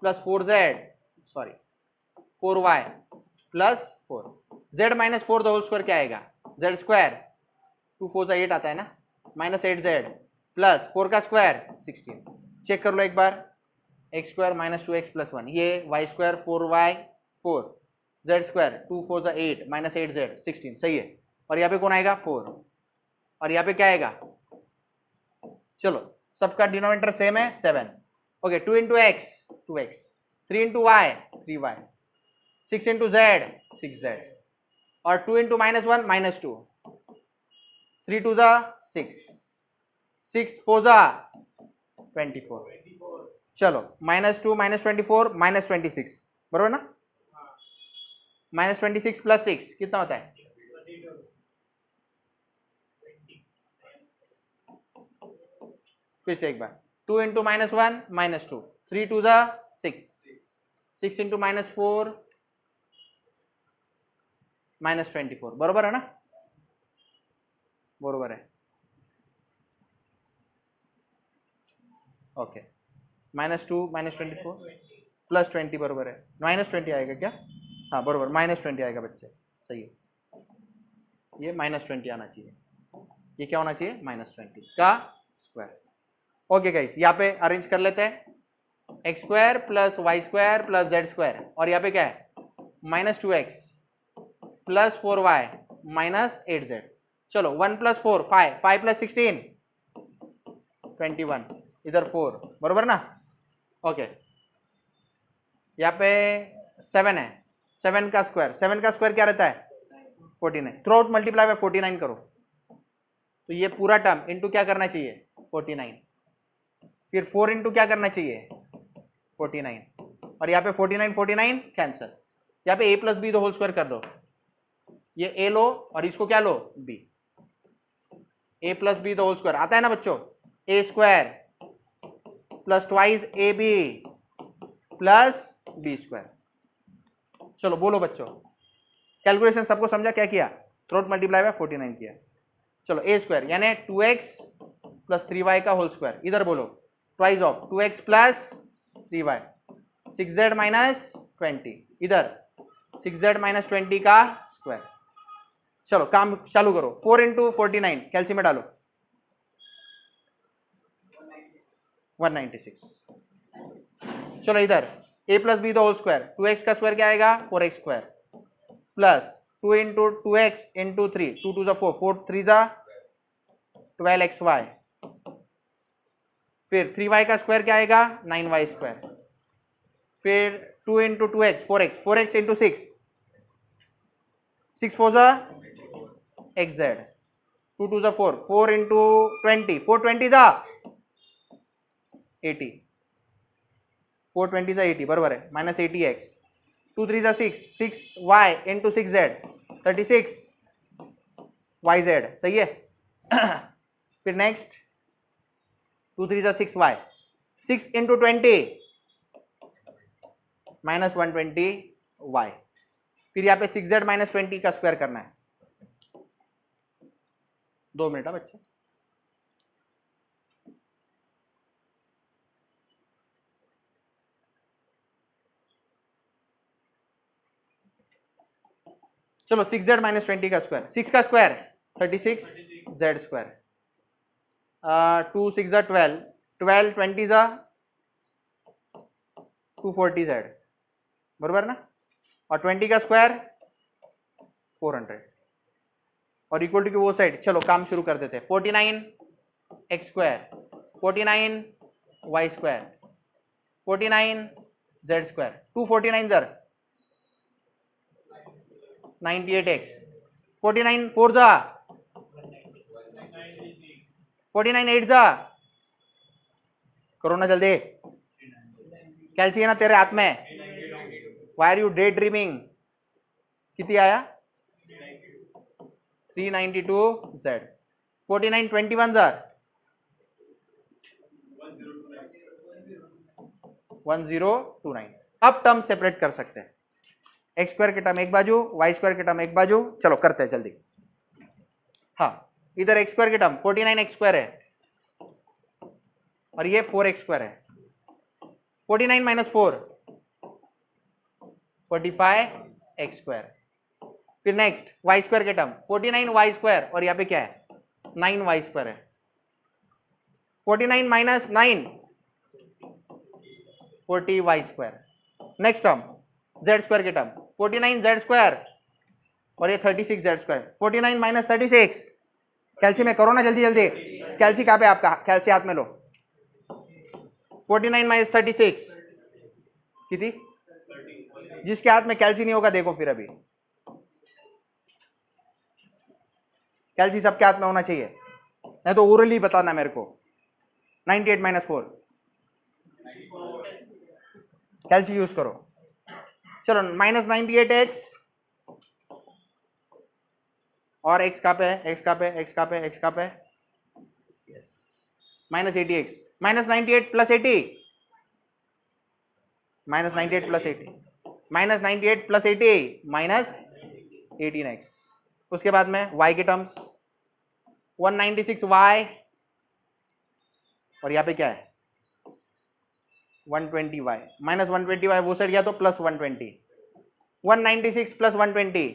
+ 4z, sorry 4y + 4, z - 4 the whole square क्या आएगा, z स्क्वायर 2 4 से 8 आता है ना, -8z प्लस 4 का स्क्वायर 16, चेक कर लो एक बार, x स्क्वायर - 2x + 1, ये y square 4y 4, z square 2 4 से 8 -8z 16, सही है। और यहाँ पे कौन आएगा 4, और यहाँ पे क्या आएगा, चलो सबका डिनोमिनेटर सेम है 7, okay 2 × x 2x, 3 × y 3y, 6 × z 6z, और 2 × -1 -2, 3 2 6, 6 4 24, चलो -2 -24 -26, बरोबर ना, -26 + 6 कितना होता है, फिर से एक बार 2 इंटू -1 -2, 3 2 जा 6, 6 इंटू -4 -24, बरोबर है ना? बरोबर है, ओके। -2 -24 +20 बरोबर है, -20 आएगा क्या? हाँ बरोबर, -20 आएगा बच्चे, सही है, ये -20 आना चाहिए, ये क्या होना चाहिए? -20 का स्क्वायर। ओके गाइस, यहाँ पे अरेंज कर लेते हैं, x² + y² + z², और यहाँ पे क्या है? -2x + 4y - 8z। चलो 1 + 4 5, 5 + 16 21, इधर 4, बरोबर ना? ओके, यहाँ पे 7 है, 7 का स्क्वायर क्या रहता है? 49। थ्रू आउट मल्टीप्लाई बाय 49 करो, तो ये पूरा टर्म इंटू क्या करना चाहिए? 49, फिर 4 इंटू क्या करना चाहिए? 49, और यहाँ पे 49 49 कैंसिल, यहाँ पे a + b the whole square कर दो, ये a लो और इसको क्या लो? b, a + b the whole square आता है ना बच्चों? a² + twice ab + b²। चलो बोलो बच्चों, कैलकुलेशन सबको समझा? क्या किया? थ्रू आउट मल्टीप्लाई बाय 49 किया। चलो a² यानी 2x + 3y का होल स्क्वायर, इधर बोलो twice of 2x + 3y, 6z - 20, इधर 6z - 20 का स्क्वायर। चलो काम चालू करो, 4 इंटू 49 कैलसी में डालो, 196। चलो इधर a + b the whole square, 2x का स्क्वायर क्या आएगा? 4x² plus 2 into 2x into 3, 2 2 4, 4 3 12xy, फिर 3y का स्क्वायर क्या आएगा? 9y², फिर 2 into 2x 4x, 4x into 6, 6 4 xz, 2 2 4, 4 into 20, 4 20 80, 4 20 80, बराबर है, -80x, 2 3 6, 6y into 6z 36 yz, सही है। फिर नेक्स्ट 2 3 6y, 6 इंटू 20 -120y, फिर यहाँ पे 6z - 20 का स्क्वायर करना है। 2 मिनट है बच्चे, चलो 6z - 20 का स्क्वायर, 6 का स्क्वायर 36z², 2 6 12, 12 20 240z, बराबर ना? और 20 का स्क्वायर 400, और इक्वल टू की वो साइड। चलो काम शुरू कर देते हैं, 49x², 49y², 49z², 249 जर 98x, 49 4 49 8 करो ना जल्दी, कैलसी है ना तेरे हाथ में, why are you daydreaming? कितनी आया? 392z, 49 21 1029। अब टर्म सेपरेट कर सकते हैं, x² के टर्म एक बाजू, y² के टर्म एक बाजू। चलो करते हैं जल्दी। हाँ, इधर x² के टर्म 49x² है और ये 4x² है, 49 - 4 45x²। फिर नेक्स्ट y² के टर्म 49y² और यहाँ पे क्या है? 9y² है, 49 - 9 40y²। नेक्स्ट टर्म z² के टर्म 49z² और ये 36z², 49 - 36, कैल्सी में करो ना जल्दी जल्दी, कैल्सी कहाँ पे आपका? कैल्सी हाथ में लो, 49 - 36 कितनी? जिसके हाथ में कैल्सी नहीं होगा देखो, फिर अभी कैल्सी सबके हाथ में होना चाहिए, नहीं तो ओरली बताना मेरे को। 98 - 4 कैल्सी यूज करो। चलो -98x और x कहाँ पे है? x कहाँ पे? x कहाँ पे? x कहाँ पे? Yes, minus 80x minus 98 plus 80 minus 98 plus 80 minus 98 plus 80 minus 18x। उसके बाद में y के टर्म्स 196y और यहाँ पे क्या है 120y माइनस 120y वो साइड गया तो प्लस 120 196 प्लस 120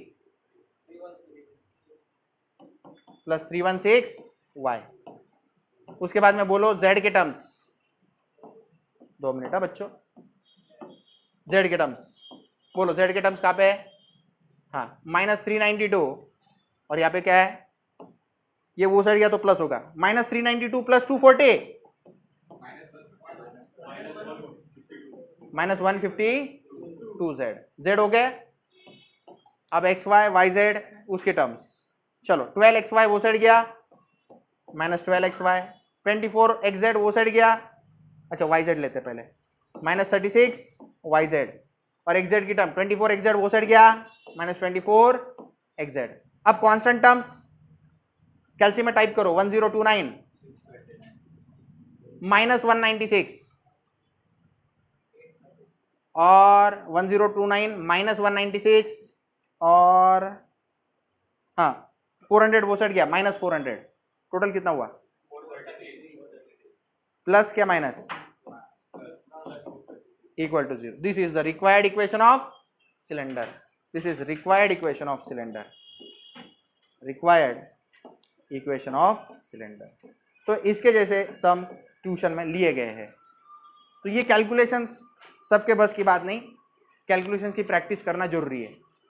प्लस 316y। उसके बाद में बोलो z के टर्म्स 2 मिनट है बच्चों z के टर्म्स बोलो z के टर्म्स कहाँ पे है हाँ माइनस 392 और यहाँ पे क्या है ये वो साइड गया तो प्लस होगा minus 392 plus 240 minus 152z z हो गया। अब xy yz उसके टर्म्स चलो 12xy वो साइड गया माइनस 12xy 24xz वो साइड गया अच्छा yz लेते पहले माइनस 36yz और xz की टर्म 24xz वो साइड गया माइनस 24xz। अब कांस्टेंट टर्म्स कैल्सी में टाइप करो 1029 माइनस 196 और 1029 माइनस 196 और हाँ 400 वो साइड गया माइनस 400 टोटल कितना हुआ प्लस क्या minus equal to 0। This is the required equation of cylinder this is required equation of cylinder required equation of cylinder. तो इसके जैसे सम्स ट्यूशन में लिए गए हैं। तो ये कैलकुलेशंस सबके बस की बात नहीं कैलकुलेशन की प्रैक्टिस करना जरूरी है।